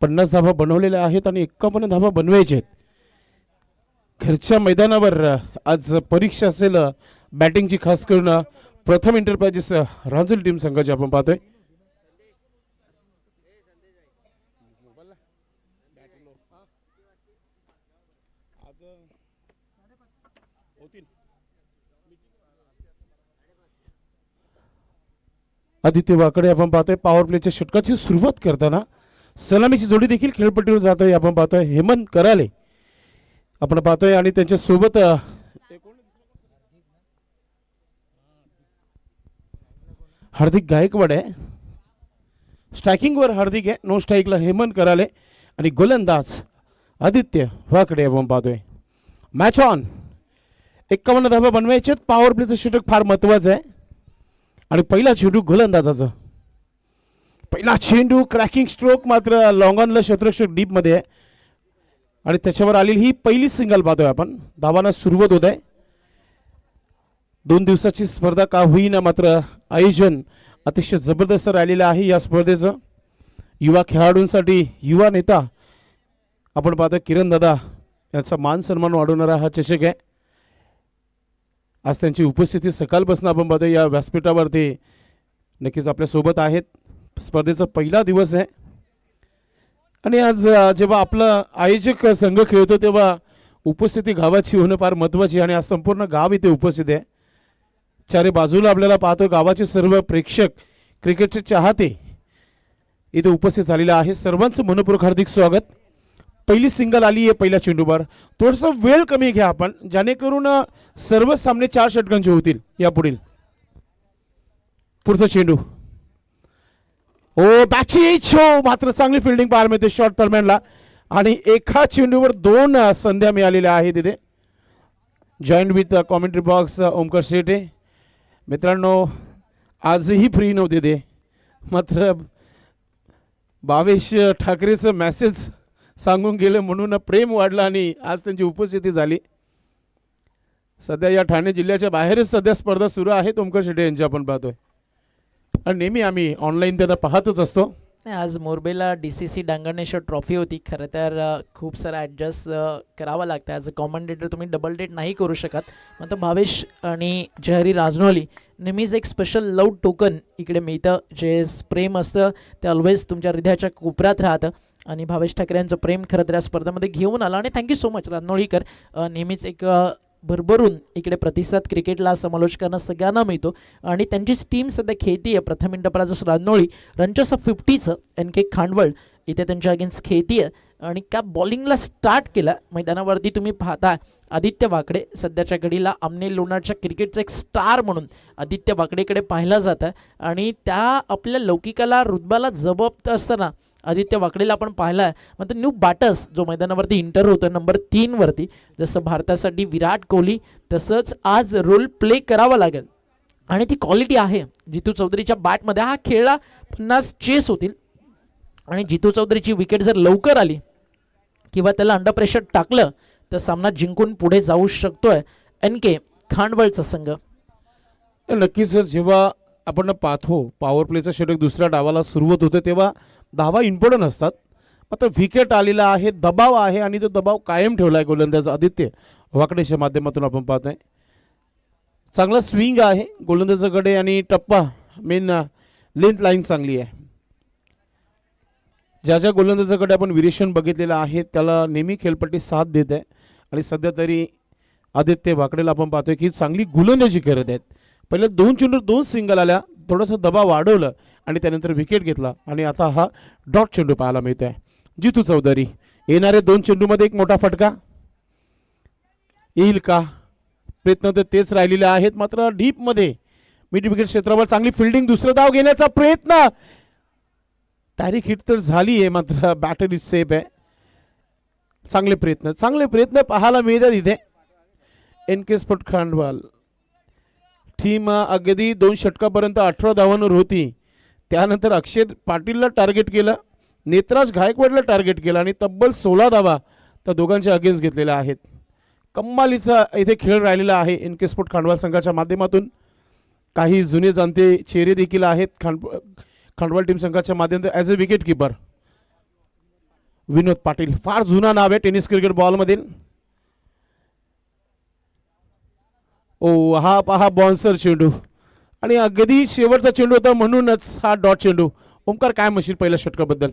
50 धावा बनवलेल्या आहेत आणि 51 धावा बनवायच्या आहेत. घरच्या मैदानावर आज परीक्षा असेल बॅटिंगची, खास करून प्रथम एंटरप्राइजेस रांजल टीम संघाची आपण पाहतोय. आदित्य वाकडे आपण पाहतोय. पॉवर प्लेच्या षटकाची सुरुवात करताना सलामीची जोडी देखील खेळपट्टीवर जात आहे. आपण पाहतोय हेमंत कराले आपण पाहतोय आणि त्यांच्या सोबत हार्दिक गायकवाड आहे. स्ट्रायकिंगवर हार्दिक आहे. नो स्ट्राईकला हेमंत कराले आणि गोलंदाज आदित्य वाकडे आपण पाहतोय. Match on. 51 धावा बनवायचे. पॉवर प्लेचं षटक फार महत्वाचं आहे. आणि पहिला चेंडू गोलंदाजाचा. पहिला चेंडू क्रॅकिंग स्ट्रोक, मात्र लॉंग ऑनला क्षेत्ररक्षक डीपमध्ये आहे आणि त्याच्यावर आलेली ही पहिली सिंगल पाहतोय आपण. धावांना सुरुवात होत आहे. 2 दिवसाची स्पर्धा का होईना, मात्र आयोजन अतिशय जबरदस्त राहिलेलं आहे या स्पर्धेचं. युवा खेळाडूंसाठी युवा नेता आपण पाहतोय किरण दादा यांचा मान सन्मान वाढवणारा हा चषक आहे. आज त्यांची उपस्थिती सकाळपासून आपण पाहतोय या व्यासपीठावरती नक्कीच आपल्यासोबत आहेत. स्पर्धेचा पहिला दिवस आहे आणि आज जेव्हा आपला आयोजक संघ खेळतो तेव्हा उपस्थिती गावाची होणं फार महत्त्वाची आणि आज संपूर्ण गाव इथे उपस्थित आहे. चारी बाजूला आपल्याला पाहतो गावाचे सर्व प्रेक्षक, क्रिकेटचे चाहते इथे उपस्थित झालेले आहे. सर्वांचं मनपूर्वक हार्दिक स्वागत. पहिली सिंगल आली आहे पहिल्या चेंडूवर. थोडंसं वेळ कमी घ्या आपण, जेणेकरून सर्व सामने 4 षटकांचे होतील. या पुढील पुढचा चेंडू. ओ बॅटची छो, मात्र चांगली फिल्डिंग पाहायला मिळते शॉर्ट दरम्यानला आणि एका चेंडूवर 2 संध्या मिळालेल्या आहेत तिथे. Joint with commentary box Omkar Shete. मित्रांनो आजही फ्री नव्हते ते, मात्र भावेश ठाकरेचं मेसेज सांगून गेलं म्हणून प्रेम वाढलं आणि आज त्यांची उपस्थिती झाली. सध्या या ठाणे जिल्ह्याच्या बाहेरच सध्या स्पर्धा सुरू आहेत ओमकार शेटे यांची आपण पाहतोय आणि नेहमी आम्ही ऑनलाईन त्यांना पाहतच असतो. आज मोरबेला DCC डांगणेश्वर ट्रॉफी होती. खरं तर खूप सारं ॲडजस्ट करावं लागतं. ॲज अ कॉमेंटेटर तुम्ही डबल डेट नाही करू शकत. मात्र भावेश आणि जहरी राजनोली नेहमीच एक स्पेशल लव टोकन इकडे मिळतं. जे प्रेम असतं ते ऑलवेज तुमच्या हृदयाच्या कोपऱ्यात राहतं आणि भावेश ठाकरे यांचं प्रेम खरं तर या स्पर्धेमध्ये घेऊन आला. आणि थँक्यू सो मच रानोळीकर, नेहमीच एक भरभरून इकडे प्रतिसाद क्रिकेटला समालोचकांना सगळ्यांना मिळतो. आणि त्यांचीच टीम सध्या खेळती आहे. प्रथम इंटरप्राइजेस रानोळी रंजस 50चं NK खांडवळ इथे त्यांच्या अगेन्स्ट खेळती आहे. आणि त्या बॉलिंगला स्टार्ट केला. मैदानावरती तुम्ही पाहता आदित्य वाकडे सध्याच्या घडीला आमने लोणारच्या क्रिकेटचा एक स्टार म्हणून आदित्य वाकडेकडे पाहिलं जातं. आणि त्या आपल्या लौकिकाला रुतबाला जबाबत असताना आदित्य वाकडेला आपण पाहिला आहे. मात्र न्यू बॅटर्स जो मैदानावरती इंटर होतो नंबर 3 वरती, जसं भारतासाठी विराट कोहली तसंच आज रोल प्ले करावा लागेल. आणि ती क्वालिटी आहे जितू चौधरीच्या बॅटमध्ये. हा खेळला 50 चेस होतील आणि जितू चौधरीची विकेट जर लवकर आली किंवा त्याला अंडर प्रेशर टाकलं तर सामना जिंकून पुढे जाऊ शकतोय NK खांडवळचा संघ. नक्कीच जेव्हा आपण पाहतो पॉवर प्लेचं षटक दुसऱ्या डावाला सुरुवात होते तेव्हा धावा इम्पॉर्टंट असतात. आता विकेट आलेला आहे, दबाव आहे आणि तो दबाव कायम ठेवला आहे गोलंदाज आदित्य वाकडेच्या माध्यमातून आपण पाहतोय. चांगला स्विंग आहे गोलंदाजाकडे आणि टप्पा मेन लेंथ लाईन चांगली आहे. ज्या ज्या गोलंदाजाकडे आपण व्हेरिएशन बघितलेलं आहे त्याला नेहमी खेळपट्टी साथ देत आहे. आणि सध्या तरी आदित्य वाकडेला आपण पाहतोय की चांगली गोलंदाजी करत आहेत. पहिले 2 चेंडूर 2 सिंगल आल्या, थोडंसं दबाव वाढवलं आणि त्यानंतर विकेट घेतला. आणि आता हा डॉट चेंडू पाहायला मिळतो आहे. जितू चौधरी येणारे 2 चेंडूमध्ये एक मोठा फटका येईल का? प्रयत्न तर तेच राहिलेले आहेत. मात्र डीपमध्ये मिड विकेट क्षेत्रावर चांगली फिल्डिंग, दुसरा धाव घेण्याचा प्रयत्न, डायरेक्ट हिट तर झाली आहे मात्र बॅटर इज सेफ आहे. चांगले प्रयत्न पाहायला मिळतात इथे. NK स्पोर्ट खांडवाल टीम अगदी 2 षटकापर्यंत 18 धावांवर होती. त्यानंतर अक्षय पाटीलला टार्गेट केलं, नेत्राज गायकवाडला टार्गेट केलं आणि तब्बल 16 धावा त्या दोघांच्या अगेन्स्ट घेतलेल्या आहेत. कम्मालीचा इथे खेळ राहिलेला आहे NK स्पोर्ट खांडवाल संघाच्या माध्यमातून. काही जुने जाणते चेहरे देखील आहेत खांडवाल टीम संघाच्या माध्यमातून. As a wicket keeper Vinod Patil, फार जुना नाव आहे टेनिस क्रिकेट बॉलमधील. ओ हा पहा बाउन्सर चेंडू आणि अगदी शेवटचा चेंडू होता म्हणूनच हा डॉट चेंडू. ओमकार काय म्हणशील पहिल्या षटकाबद्दल?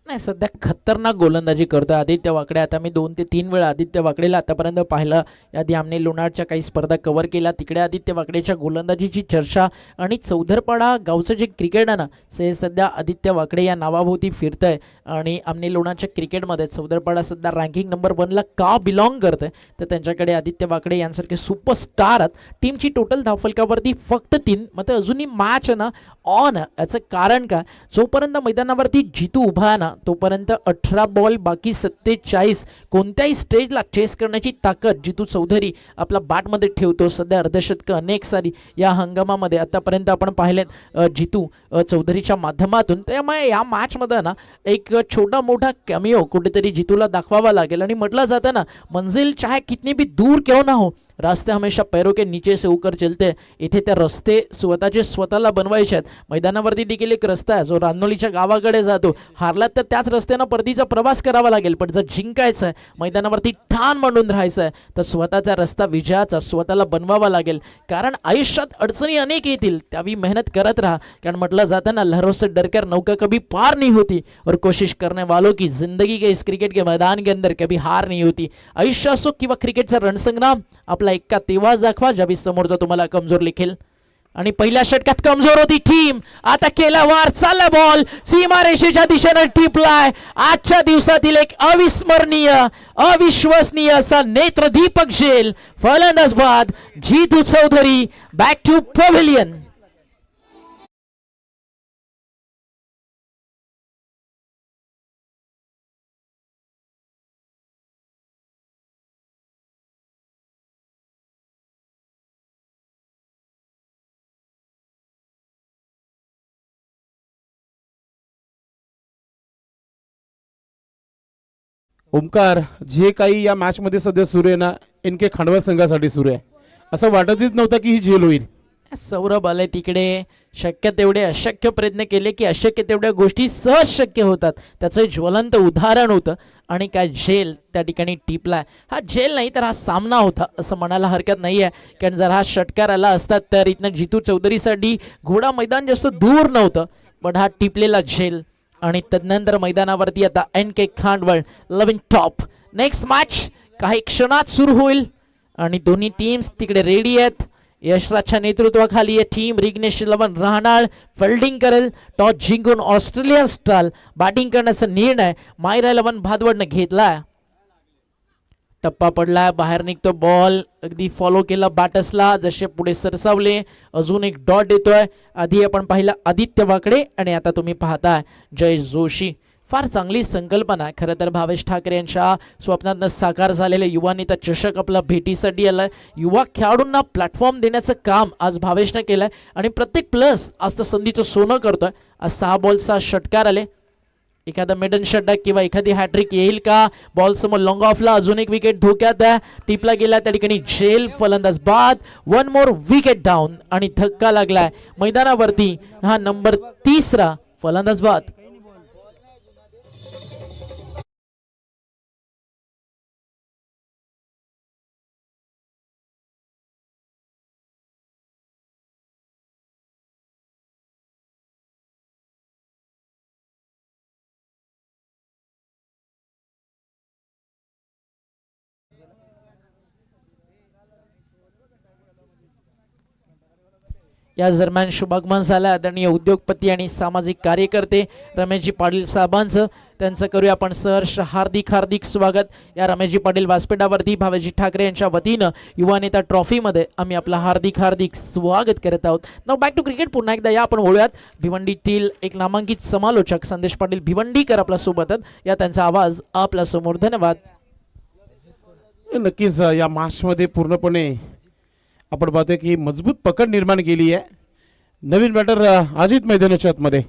नाही, सध्या खतरनाक गोलंदाजी करतोय आदित्य वाकडे. आता मी 2 ते 3 वेळा आदित्य वाकडेला आतापर्यंत पाहिलं. याआधी आमने लोणारच्या काही स्पर्धा कव्हर केल्या, तिकडे आदित्य वाकडेच्या गोलंदाजीची चर्चा. आणि चौधरपाडा गावचं जे क्रिकेट आहे ना ते सध्या आदित्य वाकडे या नावाभोवती फिरतंय. आणि आमने लोणारच्या क्रिकेटमध्ये चौधरपाडा सध्या रँकिंग नंबर 1ला का बिलॉंग करतंय तर त्यांच्याकडे आदित्य वाकडे यांसारखे सुपरस्टार आहेत. टीमची टोटल धावफलकावरती फक्त 3, मात्र अजूनही मॅच ना ऑन. याचं कारण का? जोपर्यंत मैदानावरती जितू उभा आहे ना तोपर्यंत 18 बॉल बाकी 47 कोणत्याही स्टेजला चेस करण्याची ताकद जितू चौधरी आपला बॅटमध्ये ठेवतो. सध्या अर्धशतकं अनेक सारी या हंगामामध्ये आतापर्यंत आपण पाहिलेत जितू चौधरीच्या माध्यमातून. त्यामुळे या मॅचमध्ये ना एक छोटा मोठा कॅमिओ कुठेतरी जितूला दाखवावा लागेल. आणि म्हटलं जातं ना मंजिल चाहे कितनी भी दूर क्यों ना हो, रास्ते हमेशा पैरों के नीचे से होकर चलते. इथे त्या रस्ते स्वतःला बनवायचे आहेत. मैदानावरती देखील एक रस्ता आहे जो रानोलीच्या गावाकडे जातो. हारलात तर त्याच रस्त्यानं परतीचा प्रवास करावा लागेल. पण जर जिंकायचं आहे, मैदानावरती ठाण मांडून राहायचं आहे तर स्वतःचा रस्ता विजयाचा स्वतःला बनवावा लागेल. कारण आयुष्यात अडचणी अनेक येतील, त्यावेळी मेहनत करत राहा. कारण म्हटलं जातं ना लहरों से डरकर नौका कभी पार नहीं होती और कोशिश करने वालों की जिंदगी के इस क्रिकेट के मैदान के अंदर कभी हार नहीं होती. आयुष्य असो किंवा क्रिकेटचा रणसंग्राम आपला एक्का तेव्हाच दाखवा ज्यावेळी समोरचा तुम्हाला कमजोर लिखेल. आणि पहिल्या षटकात कमजोर होती टीम, आता केला वार, चालला बॉल सीमारेषेच्या दिशेने टिपलाय. आजच्या दिवसातील एक अविस्मरणीय अविश्वसनीय असा नेत्रदीपक झेल. फलंदाज बाद Jitu Chaudhari, back to pavilion. Omkar, जे काही या मॅचमध्ये सध्या सुरू आहे ना NK खांडवाल संघासाठी सुरू आहे, असं वाटतच नव्हतं की ही झेल होईल. सौरभ आले तिकडे, शक्य तेवढे अशक्य प्रयत्न केले की अशक्य तेवढ्या गोष्टी सहज शक्य होतात. त्याचं ज्वलंत उदाहरण होतं. आणि काय झेल त्या ठिकाणी टिपलाय. हा झेल नाही तर हा सामना होता असं म्हणायला हरकत नाही आहे. कारण जर हा षटकार आला असता तर इथनं जितू चौधरीसाठी घोडा मैदान जास्त दूर नव्हतं. पण हा टिपलेला झेल आणि तदनंतर मैदानावरती आता NK Khandval loving top. Next match काही क्षणात सुरू होईल आणि दोन्ही टीम्स तिकडे रेडी आहेत. यशराजच्या नेतृत्वाखाली ही टीम रिग्नेश 11 राहणार फिल्डिंग करेल. टॉस जिंकून ऑस्ट्रेलियन स्टाईल बॅटिंग करण्याचा निर्णय मायरा 11 भादवडनं घेतलाय. टप्पा पडलाय, बाहेर निघतो बॉल, अगदी फॉलो केला बॅटर्सला, जसे पुढे सरसावले. अजून एक डॉट येतोय. आधी आपण पाहिलं आदित्य वाकडे आणि आता तुम्ही पाहताय जयेश जोशी. फार चांगली संकल्पना आहे खरं तर. भावेश ठाकरे यांच्या स्वप्नातनं साकार झालेले युवा नेता चषक आपला भेटीसाठी आलाय. युवा खेळाडूंना प्लॅटफॉर्म देण्याचं काम आज भावेशनं केलंय आणि प्रत्येक प्लस आज तर संधीचं सोनं करतोय. आज 6 बॉलचा षटकार आले. एखादा मेडन षटक किंवा एखादी हॅट्रिक येईल का? बॉल समोर लॉंग ऑफला अजून एक विकेट धोक्यात आहे. टिपला गेला त्या ठिकाणी झेल, फलंदाज बाद. 1 मोर विकेट डाऊन आणि धक्का लागलाय मैदानावरती. हा नंबर 3रा फलंदाज बाद. या दरम्यान शुभागमन झालं आदरणीय उद्योगपती आणि सामाजिक कार्यकर्ते रमेशजी पाटील साहेबांचं. त्यांचं करूया आपण सहर्ष हार्दिक स्वागत. या रमेशजी पाटील व्यासपीठावरती भावेशजी ठाकरे यांच्या वतीनं युवा नेता ट्रॉफीमध्ये आम्ही आपलं हार्दिक स्वागत करत आहोत. नाव बॅक टू क्रिकेट. पुन्हा एकदा या आपण बोलूयात भिवंडीतील एक नामांकित समालोचक संदेश पाटील भिवंडीकर आपल्या सोबत आहेत. या त्यांचा आवाज आपल्या समोर. धन्यवाद. नक्कीच या मॅचमध्ये पूर्णपणे आपण पाहतोय की मजबूत पकड निर्माण केली आहे. नवीन बॅटर अजित मैदानाच्या आतमध्ये.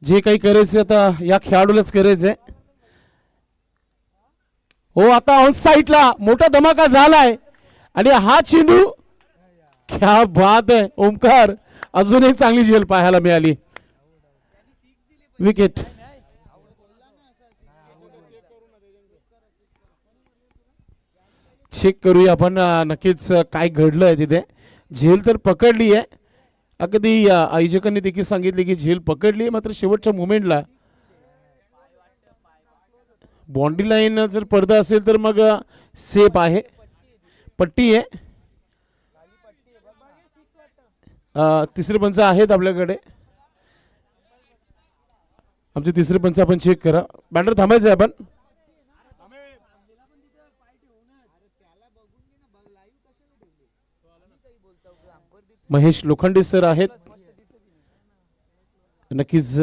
जे काही करायचे आता या खेळाडूलाच करायचंय. हो, आता ऑन साईडला मोठा धमाका झालाय आणि हा चेंडू क्या बात आहे ओमकार. अजून एक चांगली झेल पाहायला मिळाली. विकेट. चेक करूया आपण नक्कीच काय घडलंय तिथे. झेल तर पकडली आहे. अगदी आयोजकांनी देखील सांगितले की झेल पकडली आहे, मात्र शेवटच्या मुमेंटला बॉन्डी लाईन जर पडदा असेल तर मग सेफ आहे. पट्टी आहे. तिसरे पंच आहेत आपल्याकडे. आमचे तिसरे पंच आपण चेक करा. बॅटर थांबायचं आहे आपण. महेश लोखंडे सर आहेत. नक्कीच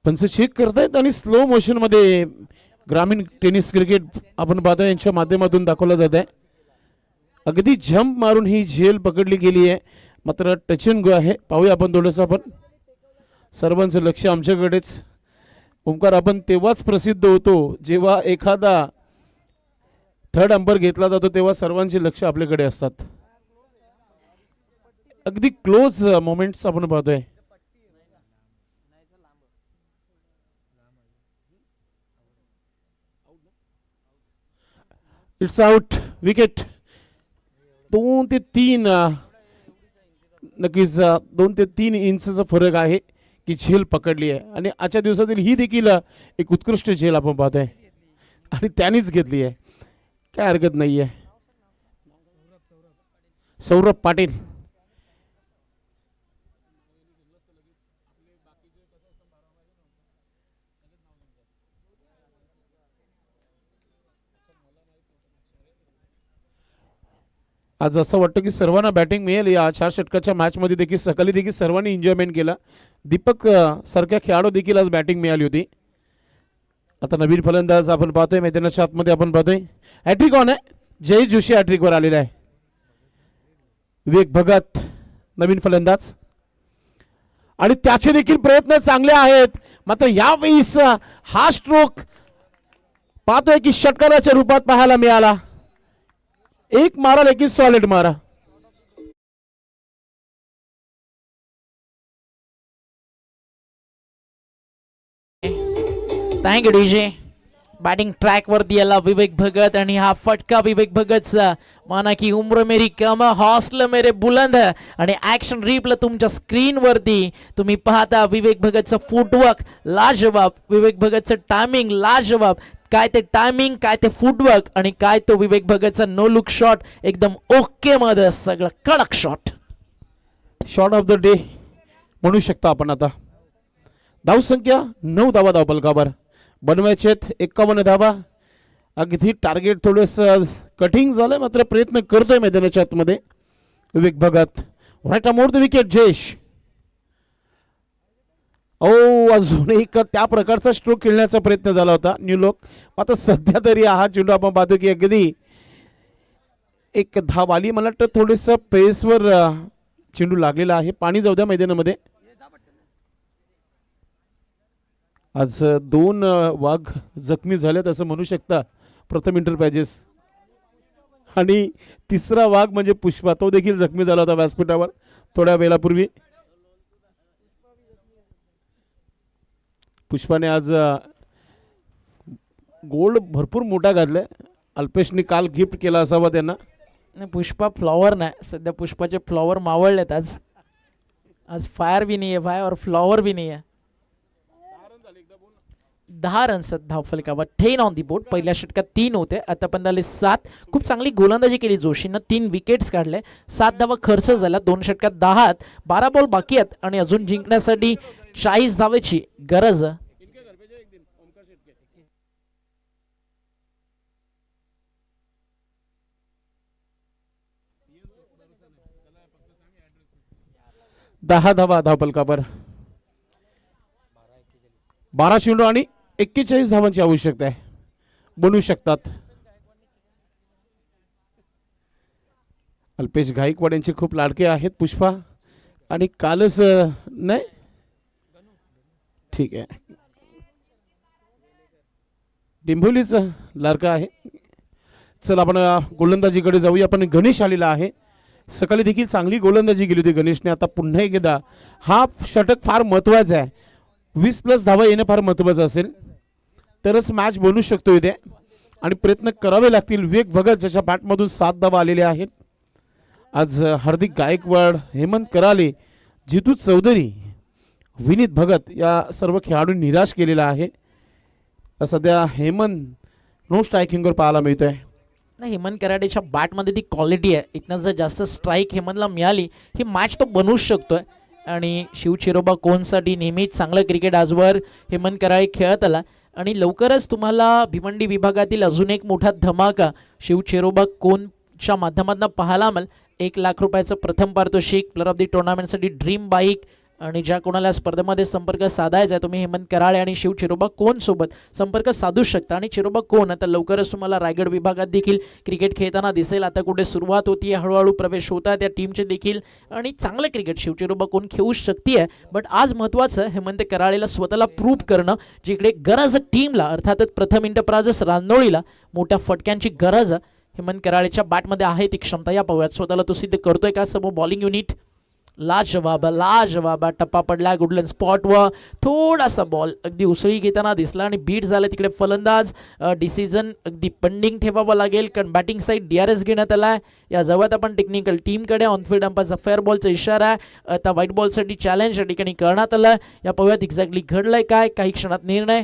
पंच चेक करतायत आणि स्लो मोशन मध्ये ग्रामीण टेनिस क्रिकेट आपण पाहतो यांच्या माध्यमातून दाखवलं जात आहे. अगदी जंप मारून ही झेल पकडली गेली आहे, मात्र टच अँड गो आहे. पाहूया आपण थोडंसं. आपण सर्वांचं लक्ष आमच्याकडेच. ओंकार, आपण तेव्हाच प्रसिद्ध होतो जेव्हा एखादा थर्ड अंपायर घेतला जातो, तेव्हा सर्वांचे लक्ष आपल्याकडे असतात. अगदी क्लोज मोमेंट्स आपण पाहतोय. It's out. विकेट. 2 ते 3 नक्कीच 2 ते 3 इंचचा फरक आहे की झेल पकडली आहे. आणि आजच्या दिवसातील ही देखील एक उत्कृष्ट झेल आपण पाहतोय आणि त्यांनीच घेतली आहे. काय हरकत नाही आहे. सौरभ पाटील. आज असं वाटतं की सर्वांना बॅटिंग मिळेल. या 4 षटकाच्या मॅचमध्ये देखील सकाळी देखील सर्वांनी एन्जॉयमेंट केला. दीपक सारख्या खेळाडू देखील आज बॅटिंग मिळाली होती. आता नवीन फलंदाज आपण पाहतोय मैदानाच्या आतमध्ये. आपण पाहतोय हॅट्रिक ऑन आहे. जयेश जोशी हॅट्रिकवर आलेला आहे. विवेक भगत नवीन फलंदाज आणि त्याचे देखील प्रयत्न चांगले आहेत, मात्र यावेळेस हा स्ट्रोक पाहतोय की षटकाराच्या रूपात पाहायला मिळाला. एक मारा लेकिन सॉलिड मारा. Thank you DJ. बॅटिंग ट्रॅक वरती आला विवेक भगत आणि हा फटका विवेक भगतचा. माना की उम्र मेरी कम हौसला मेरे बुलंद आणि ऍक्शन रिप्ले तुमच्या स्क्रीन वरती तुम्ही पाहता विवेक भगतचं फुटवर्क लाजवाब, विवेक भगतचं टायमिंग लाजवाब. काय ते टायमिंग, काय ते फुटवर्क आणि काय तो विवेक भगतचा नो लुक शॉट एकदम ओके मध्ये सगळं कडक shot. Shot of the day म्हणू शकता आपण. आता धावसंख्या 9 धावा धावफलकावर बनवायचे 51 धावा. अगदी टार्गेट थोडंसं कठीण झालंय मात्र प्रयत्न करतोय मैदानाच्या आतमध्ये Vivek Bhagat. Right more the wicket Jayesh. अजून एक त्या प्रकारचा स्ट्रोक खेळण्याचा प्रयत्न झाला होता न्यू लॉक. आता सध्या तरी हा चेंडू आपण पाहतो की अगदी एक धाव आली. मला वाटतं थोडंसं पेसवर चेंडू लागलेला आहे. पाणी जाऊ द्या मैदानामध्ये. आज 2 वाघ जखमी झालेत असं म्हणू शकता प्रथम इंटरप्राइजेस. आणि तिसरा वाघ म्हणजे पुष्पा, तो देखील जखमी झाला होता व्यासपीठावर थोड्या वेळापूर्वी. पुष्पाने आज गोल्ड भरपूर मोठा घातलाय. अल्पेशने काल गिफ्ट केला असावा त्यांना. नाही, पुष्पा फ्लॉवर नाही, सध्या पुष्पाचे फ्लॉवर मावळलेत. आज फायर भी नाही आहे, फायर फ्लॉवर भी नाही आहे. 10 रन्स धावफलकावर 10 ऑन दी बोर्ड. पहिल्या षटकात 3 होते, आतापर्यंत आले 7. खूप चांगली गोलंदाजी केली जोशीनं. 3 विकेट्स काढले, 7 धावा खर्च झाला. 2 षटकात 10, 12 बॉल बाकी आहेत आणि अजून जिंकण्यासाठी 40 धावेची गरज. दहा धावा धावफलकावर. 12 चेंडू आणि 41 धावांची आवश्यकता आहे. बनू शकतात. अल्पेश गायकवाड यांचे खूप लाडके आहेत पुष्पा. आणि कालच नाही ठीक आहे, डिंभोलीचा लाडका आहे. चल आपण गोलंदाजीकडे जाऊया. आपण गणेश आलेला आहे. सकाळी देखील चांगली गोलंदाजी केली होती गणेशने. आता पुन्हा एकदा हा षटक फार महत्त्वाचा आहे. 20+ धावा येणं फार महत्त्वाचं असेल तरच मॅच बनू शकतो इथे. आणि प्रयत्न करावे लागतील. विवेक भगत ज्याच्या बॅटमधून 7 धावा आलेल्या आहेत. आज हार्दिक गायकवाड, हेमंत कराले, जितू चौधरी, विनीत भगत या सर्व खेळाडूंनी निराश केलेला आहे. सध्या हेमंत नो स्ट्रायकिंगवर पाहायला मिळत आहे. नाही, हेमंत कराडेच्या बॅटमध्ये ती क्वालिटी आहे. इथनं जर जास्त स्ट्राईक हेमंतला मिळाली ही मॅच तो बनवू शकतोय. आणि शिव चिरोबा कोनसाठी नेहमीच चांगलं क्रिकेट आजवर हेमंत कराळे खेळत आला. आणि लवकरच तुम्हाला भिवंडी विभागातील अजून एक मोठा धमाका शिव चिरोबा कोनच्या माध्यमातून पाहायला मिळेल. 1 लाख रुपयाचं प्रथम पारितोषिक, प्लेअर ऑफ दी टुर्नामेंटसाठी ड्रीम बाईक. आणि ज्या कोणाला स्पर्धेमध्ये संपर्क साधायचा आहे तुम्ही हेमंत कराळे आणि शिव चिरोबा कोन सोबत संपर्क साधू शकता. आणि चिरोबा कोन आता लवकरच तुम्हाला रायगड विभागात देखील क्रिकेट खेळताना दिसेल. आता कुठे सुरुवात होती, हळूहळू प्रवेश होता त्या टीमचे देखील. आणि चांगलं क्रिकेट शिव चिरोबा कोन खेळू शकते. बट आज महत्त्वाचं हेमंत कराळेला स्वतःला प्रूव्ह करणं, जिकडे गरज टीमला अर्थातच प्रथम इंटरप्राइजेस रांजोळीला मोठ्या फटक्यांची गरज हेमंत कराळेच्या बॅटमध्ये आहे. ती क्षमता या पाहूयात स्वतःला तो सिद्ध करतोय का. समोर बॉलिंग युनिट लाजवाब लाजवाब. टप्पा पडला गुडलंड स्पॉटवर. थोडासा बॉल अगदी उसळी घेताना दिसला आणि बीट झालं तिकडे फलंदाज. डिसिजन अगदी पेंडिंग ठेवावं लागेल कारण बॅटिंग साईड DRS घेण्यात आला आहे. या जवळ आपण टेक्निकल टीमकडे ऑनफिल्ड अंपायरचा फेअर बॉलचा इशारा आहे. आता व्हाईट बॉलसाठी चॅलेंज या ठिकाणी करण्यात आलं. या पाहूयात एक्झॅक्टली घडलंय काय. काही क्षणात निर्णय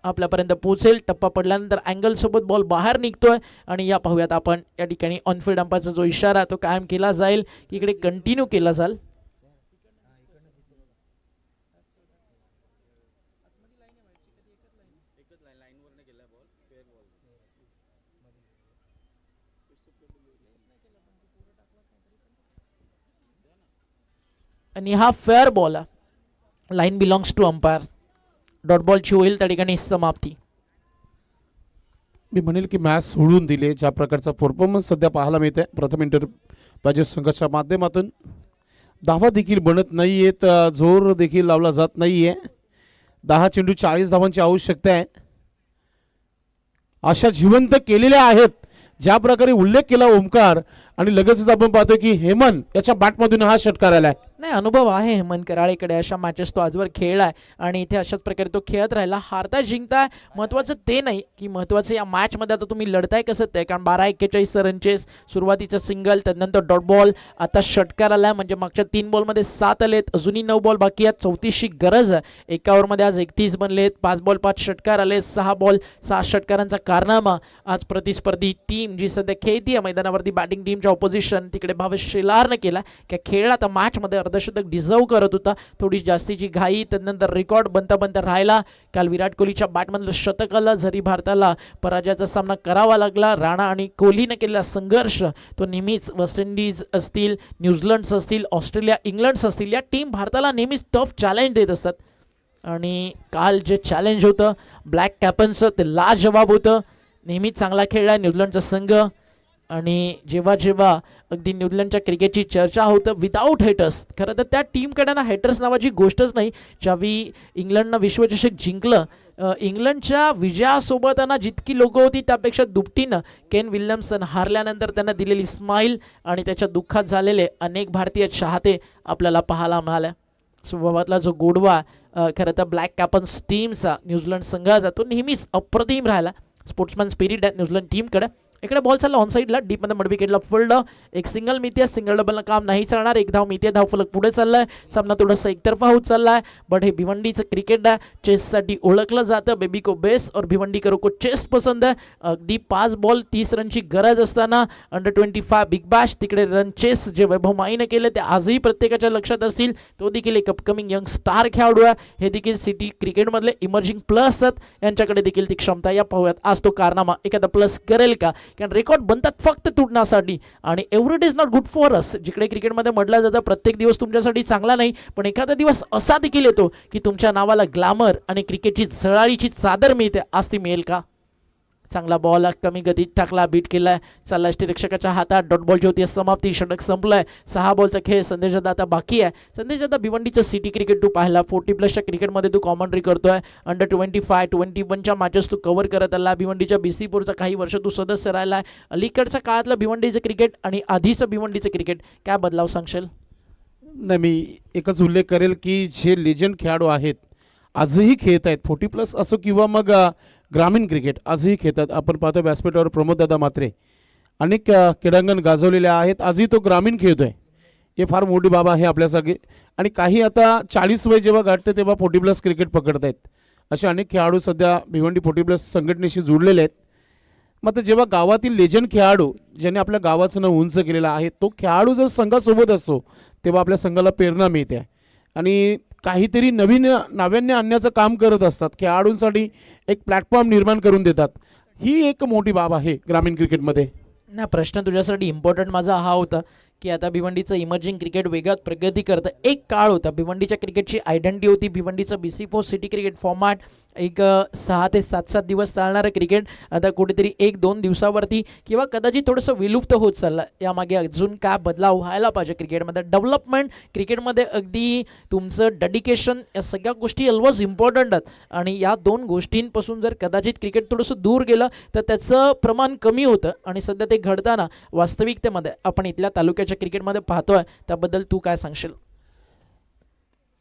आपल्यापर्यंत पोहोचेल. टप्पा पडल्यानंतर अँगल सोबत बॉल बाहेर निघतोय. आणि या पाहूयात आपण या ठिकाणी ऑनफिल्ड अंपायरचा जो इशारा तो कायम केला जाईल, इकडे कंटिन्यू केला जाईल. आणि हा fair ball line belongs to umpire. Dot बॉलची होईल त्या ठिकाणी समाप्ती. मी म्हणेल की मॅच सोडून दिले. ज्या प्रकारचा परफॉर्मन्स सध्या पाहायला मिळत आहे प्रथम इंटरप्राइजेस संघाच्या माध्यमातून. धावा देखील बनत नाही आहेत, जोर देखील लावला जात नाही आहे. 10 चेंडू 40 धावांची आवश्यकता आहे. अशा जिवंत केलेल्या आहेत. ज्या प्रकारे उल्लेख केला ओमकार आणि लगेचच आपण पाहतोय की हेमंत याच्या बॅटमधून हा षटकार आलाय. नाही, अनुभव आहे हेमंत कराळेकडे. अशा मॅचेस तो आजवर खेळलाय आणि इथे अशाच प्रकारे तो खेळत राहिला. हारताय जिंकताय महत्त्वाचं ते नाही, की महत्त्वाचं या मॅचमध्ये आता तुम्ही लढताय कसं ते. कारण 12-41 रनचेस, सुरुवातीचं सिंगल, त्यानंतर डॉट बॉल, आता षटकार आलाय. म्हणजे मागच्या 3 बॉलमध्ये 7 आलेत, अजूनही 9 बॉल बाकी आहेत. 34ची गरज आहे. एका ओव्हरमध्ये आज 31 बनलेत. 5 बॉल 5 षटकार आले. 6 बॉल 6 षटकारांचा कारनामा. आज प्रतिस्पर्धी टीम जी सध्या खेळतीये मैदानावरती, बॅटिंग टीमच्या ऑपोजिशन, तिकडे भावेश शेलारनं केला की खेळला तर मॅचमध्ये अर्धशतक डिझर्व करत होता. थोडी जास्तीची घाई, त्यानंतर रेकॉर्ड बनता बनता राहिला. काल विराट कोहलीच्या बॅटमधलं शतक आलं. जरी भारताला पराजयाचा सामना करावा लागला, राणा आणि कोहलीने केलेला संघर्ष तो नेहमीच वेस्ट इंडिज असतील, न्यूझीलंड असतील, ऑस्ट्रेलिया, इंग्लंड असतील, या टीम भारताला नेहमीच टफ चॅलेंज देत असतात. आणि काल जे चॅलेंज होतं ब्लॅक कॅपनचं ते लाजवाब होतं. नेहमीच चांगला खेळला न्यूझीलंडचा संघ. आणि जेव्हा जेव्हा अगदी न्यूझीलंडच्या क्रिकेटची चर्चा होतं विदाऊट हेटर्स, खरं तर त्या टीमकडे ना हेटर्स नावाची गोष्टच नाही. ज्यावेळी इंग्लंडनं विश्वचषक जिंकलं, इंग्लंडच्या विजयासोबत ना जितकी लोकं होती त्यापेक्षा दुपटीनं केन विल्यमसन हारल्यानंतर त्यांना दिलेली स्माईल आणि त्याच्या दुःखात झालेले अनेक भारतीय चाहते आपल्याला पाहायला मिळाल्या. स्वभावातला जो गोडवा खरं तर ब्लॅक कॅपन्स टीमचा, न्यूझीलंड संघाचा, तो नेहमीच अप्रतिम राहिला. स्पोर्ट्समॅन स्पिरिट आहे न्यूझीलंड टीमकडे. इकडे बॉल चालला ऑन साईडला, डीपमध्ये मड विकेटला फुल्ड. एक सिंगल मितीय, सिंगल डबलनं काम नाही चालणार. एक धाव मितीय, धाव फलक पुढे चाललाय. सामना थोडासा एकतर्फा होत चाललाय. बट हे भिवंडीचं क्रिकेट आहे, चेससाठी ओळखलं जातं. बेबी को बेस और भिवंडी करो को चेस पसंद आहे. अगदी 5 बॉल 30 रनची गरज असताना अंडर-25 बिग बॅश, तिकडे रन चेस जे वैभव माईनं केलं ते आजही प्रत्येकाच्या लक्षात असतील. तो देखील एक अपकमिंग यंग स्टार खेळाडू आहे. हे देखील सिटी क्रिकेटमधले इमर्जिंग प्लस आहेत, यांच्याकडे देखील ती क्षमता. या पाहूयात आज तो कारनामा एखादा प्लस करेल का. कारण रेकॉर्ड बनतात फक्त तुटण्यासाठी आणि every day is not good for us. जिकडे क्रिकेटमध्ये म्हटलं जातं प्रत्येक दिवस तुमच्यासाठी चांगला नाही, पण एखादा दिवस असा देखील येतो की तुमच्या नावाला ग्लॅमर आणि क्रिकेटची झळाळीची चादर मिळते. आज ती मिळेल का. चांगला बॉल कमी गतीत टाकला, बीट केलाय, चालला यष्टीरक्षकाच्या हातात. डॉट बॉलची होती समाप्ती, षटक संपलाय. 6 बॉलचा खेळ. संदेश दादा आता बाकी आहे. संदेश दादा भिवंडीचं सिटी क्रिकेट तू पाहिला, 40+ क्रिकेटमध्ये तू कॉमेंट्री करतोय. अंडर-25, 21च्या मॅचेस तू कव्हर करत आला. भिवंडीच्या BC4चा काही वर्ष तू सदस्य राहिलाय. अलीकडच्या काळातलं भिवंडीचं क्रिकेट आणि आधीचं भिवंडीचं क्रिकेट काय बदलाव सांगशील. नाही, मी एकच उल्लेख करेल की जे लेजंड खेळाडू आहेत आजही खेळत आहेत, 40+ असो किंवा मग ग्रामीण क्रिकेट आजही खेळतात. आपण पाहतो व्यासपीठावर प्रमोददादा म्हात्रे अनेक क्रीडांगण गाजवलेले आहेत. आजही तो ग्रामीण खेळतोय, हे फार मोठी बाब आहे आपल्यासाठी. आणि काही आता 40 वय जेव्हा गाठते तेव्हा 40+ क्रिकेट पकडत आहेत. असे अनेक खेळाडू सध्या भिवंडी 40+ संघटनेशी जुळलेले आहेत. मात्र जेव्हा गावातील लेजंड खेळाडू ज्याने आपल्या गावाचं नाव उंच केलेलं आहे, तो खेळाडू जर संघासोबत असतो तेव्हा आपल्या संघाला प्रेरणा मिळते आणि काहीतरी नवीन नाविन्य आणण्याचं काम करत असतात. खेळाडूंसाठी एक प्लॅटफॉर्म निर्माण करून देतात. ही एक मोठी बाब आहे ग्रामीण क्रिकेटमध्ये. ना प्रश्न तुझ्यासाठी इम्पॉर्टंट माझा हा होता की आता भिवंडीचं इमर्जिंग क्रिकेट वेगात प्रगती करतं. एक काळ होता भिवंडीच्या क्रिकेटची आयडेंटिटी होती. भिवंडीचं BC4 सिटी क्रिकेट फॉर्मॅट एक 6 ते 7 दिवस चालणारं क्रिकेट आता कुठेतरी 1-2 दिवसावरती किंवा कदाचित थोडंसं विलुप्त होत चाललं. यामागे अजून काय बदलाव व्हायला पाहिजे क्रिकेटमध्ये. डेव्हलपमेंट क्रिकेटमध्ये अगदी तुमचं डेडिकेशन, या सगळ्या गोष्टी ऑलवेज इम्पॉर्टंट आहेत. आणि या 2 गोष्टींपासून जर कदाचित क्रिकेट थोडंसं दूर गेलं तर त्याचं प्रमाण कमी होतं. आणि सध्या ते घडताना वास्तविकतेमध्ये आपण इथल्या तालुक्याच्या क्रिकेटमध्ये पाहतोय. त्याबद्दल तू काय सांगशील.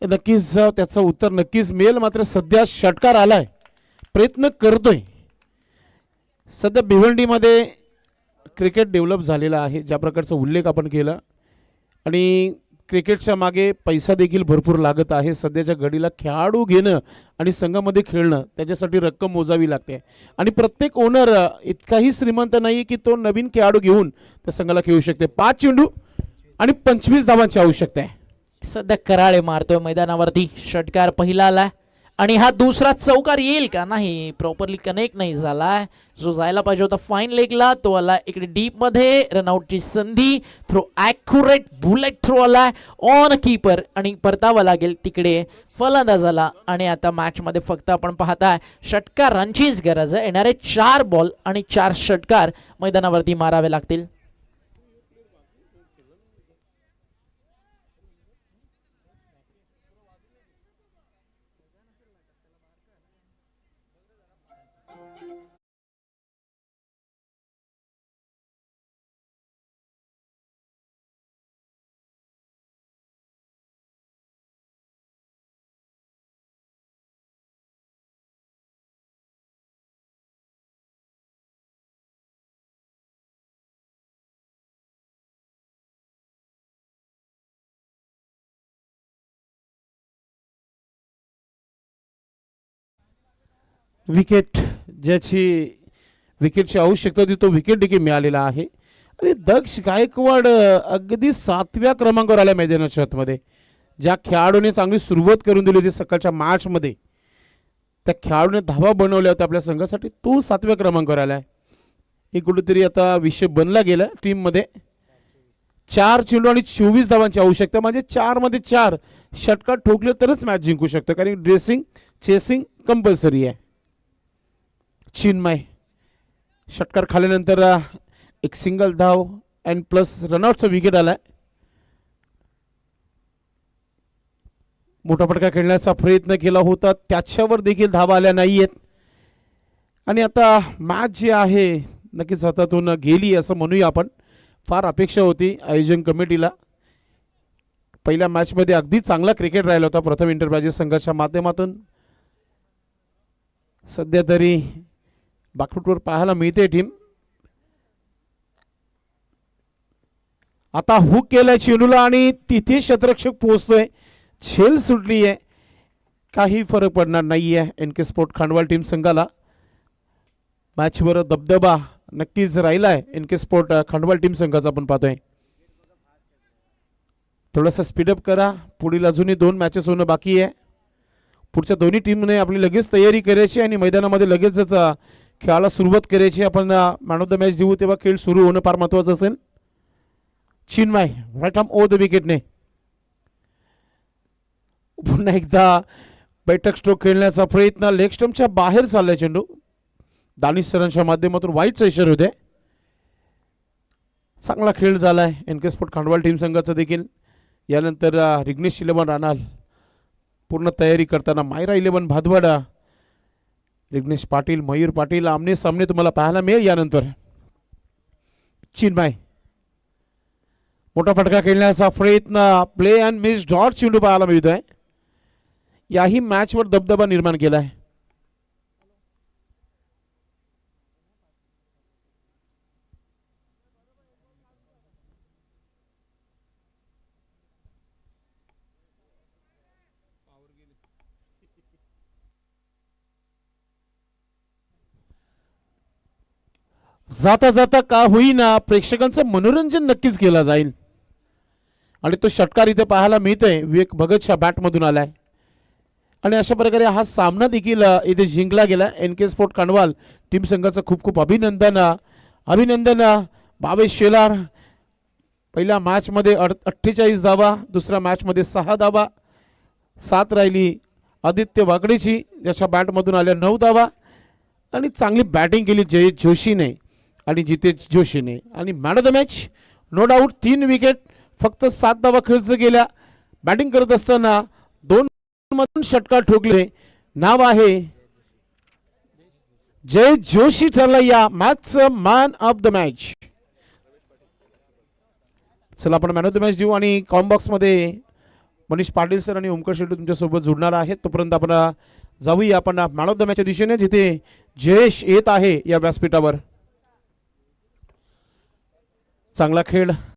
नक्कीच त्याचं उत्तर नक्कीच मिळेल. मात्र सध्या षटकार आलाय, प्रयत्न करतोय. सध्या भिवंडीमध्ये क्रिकेट डेव्हलप झालेला आहे, ज्या प्रकारचा उल्लेख आपण केला. आणि क्रिकेटच्या मागे पैसा देखील भरपूर लागत आहे. सध्याच्या घडीला खेळाडू घेणं आणि संघामध्ये खेळणं त्याच्यासाठी रक्कम मोजावी लागते. आणि प्रत्येक ओनर इतकाही श्रीमंत नाही की तो नवीन खेळाडू घेऊन त्या संघाला खेळू शकते. 5 चेंडू आणि 25 धावांची आवश्यकता आहे. सध्या कराळे मारतोय मैदानावरती. षटकार पहिला आलाय आणि हा दुसरा चौकार येईल का. नाही, प्रॉपरली कनेक्ट नाही झालाय. जो जायला पाहिजे होता फाईन लेगला तो आला इकडे डीपमध्ये. रनआउटची संधी. थ्रो ॲक्युरेट बुलेट थ्रो आलाय ऑन कीपर आणि परतावा लागेल तिकडे फलंदाजाला. आणि आता मॅचमध्ये फक्त आपण पाहताय षटकारांचीच गरज आहे. येणारे 4 बॉल आणि 4 षटकार मैदानावरती मारावे लागतील. विकेट ज्याची विकेटची आवश्यकता होती तो विकेट देखील मिळालेला आहे. आणि दक्ष गायकवाड अगदी 7व्या क्रमांकावर आल्या मैदानाच्या आतमध्ये. ज्या खेळाडूने चांगली सुरुवात करून दिली होती सकाळच्या मॅचमध्ये, त्या खेळाडूने धावा बनवल्या होत्या आपल्या संघासाठी, तो 7व्या क्रमांकावर आला आहे. हे कुठेतरी आता विषय बनला गेला टीममध्ये. 4 चेंडू आणि 24 धावांची आवश्यकता, म्हणजे 4 मध्ये 4 षटकार ठोकले तरच मॅच जिंकू शकतं, कारण ड्रेसिंग चेसिंग कंपल्सरी आहे. चिन्मय षटकार खाल्यानंतर एक सिंगल धाव अँड प्लस रनआउटचा विकेट आलाय. मोठा फटका खेळण्याचा प्रयत्न केला होता, त्याच्यावर देखील धावा आल्या नाहीयेत. आणि आता मॅच जी आहे नक्कीच हातातून गेली असं म्हणूया आपण. फार अपेक्षा होती आयोजन कमिटीला. पहिल्या मॅचमध्ये अगदी चांगला क्रिकेट राहिला होता प्रथम एंटरप्राइजेस संघाच्या माध्यमातून. सध्या तरी बॅकफुटवर पाहायला मिळते टीम. आता हुक केलाय चेंडूला आणि तिथे शतरक्षक पोहोचतोय. झेल सुटली आहे, काही फरक पडणार नाहीये एनके स्पोर्ट खांडवाल टीम संघाला. मॅचवर दबदबा नक्कीच राहिलाय एनके स्पोर्ट खांडवाल टीम संघाचा. आपण पाहतोय थोडंसं स्पीडअप करा, पुढील अजूनही 2 मॅचेस होणं बाकी आहे. पुढच्या दोन्ही टीमने आपली लगेच तयारी करायची आणि मैदानामध्ये लगेचच खेळाला सुरुवात करायची. आपण मॅन ऑफ द मॅच देऊ तेव्हा खेळ सुरू होणं फार महत्वाचं असेल. Chinmay right arm over the विकेटने पुन्हा एकदा बैठक स्ट्रोक खेळण्याचा प्रयत्न. लेग स्टंपच्या बाहेर चाललाय चेंडू. दानिश सरांच्या माध्यमातून वाईटचा इशारा होते. चांगला खेळ झालाय एनके स्पोर्ट खांडवाल टीम संघाचा देखील. यानंतर रिग्नेश 11 रानाल पूर्ण तयारी करताना. मायरा 11 भादवाडा, रिग्नेश पाटील, मयूर पाटील आमने सामने तुम्हाला पाहायला मिळेल यानंतर. चिन्मय मोठा फटका खेळण्याचा प्रयत्न, प्ले अँड मिस डॉट चेंडू पाहायला मिळतोय. याही मॅचवर दबदबा निर्माण केलाय. जाता जाता का होईना प्रेक्षकांचं मनोरंजन नक्कीच केलं जाईल. आणि तो षटकार इथे पाहायला मिळतोय विवेक भगतच्या बॅटमधून आलाय. आणि अशा प्रकारे हा सामना देखील इथे जिंकला गेला. एनके स्पोर्ट खांडवाल टीम संघाचं खूप खूप अभिनंदन. अभिनंदन भावेश शेलार. पहिल्या मॅचमध्ये 48 धावा, दुसऱ्या मॅचमध्ये 6 धावा, 7 राहिली आदित्य वाकडेची, ज्याच्या बॅटमधून आल्या 9 धावा. आणि चांगली बॅटिंग केली जयेश जोशीने आणि जितेश जोशीने. आणि man of the match no doubt 3 wicket, फक्त 7 धावा खर्च केल्या. बॅटिंग करत असताना 2 मधून षटकार ठोकले. नाव आहे जय जोशी ठरला या मॅचचं मॅन ऑफ द मॅच. चला आपण मॅन ऑफ द मॅच देऊ. आणि कॉम बॉक्स मध्ये मनीष पाटील सर आणि ओमकार शेट्टी तुमच्यासोबत जोडणार आहेत. तोपर्यंत आपण जाऊया आपण मॅन ऑफ द मॅचच्या दिशेने, जिथे जयेश येत आहे या व्यासपीठावर. चांगला खेळ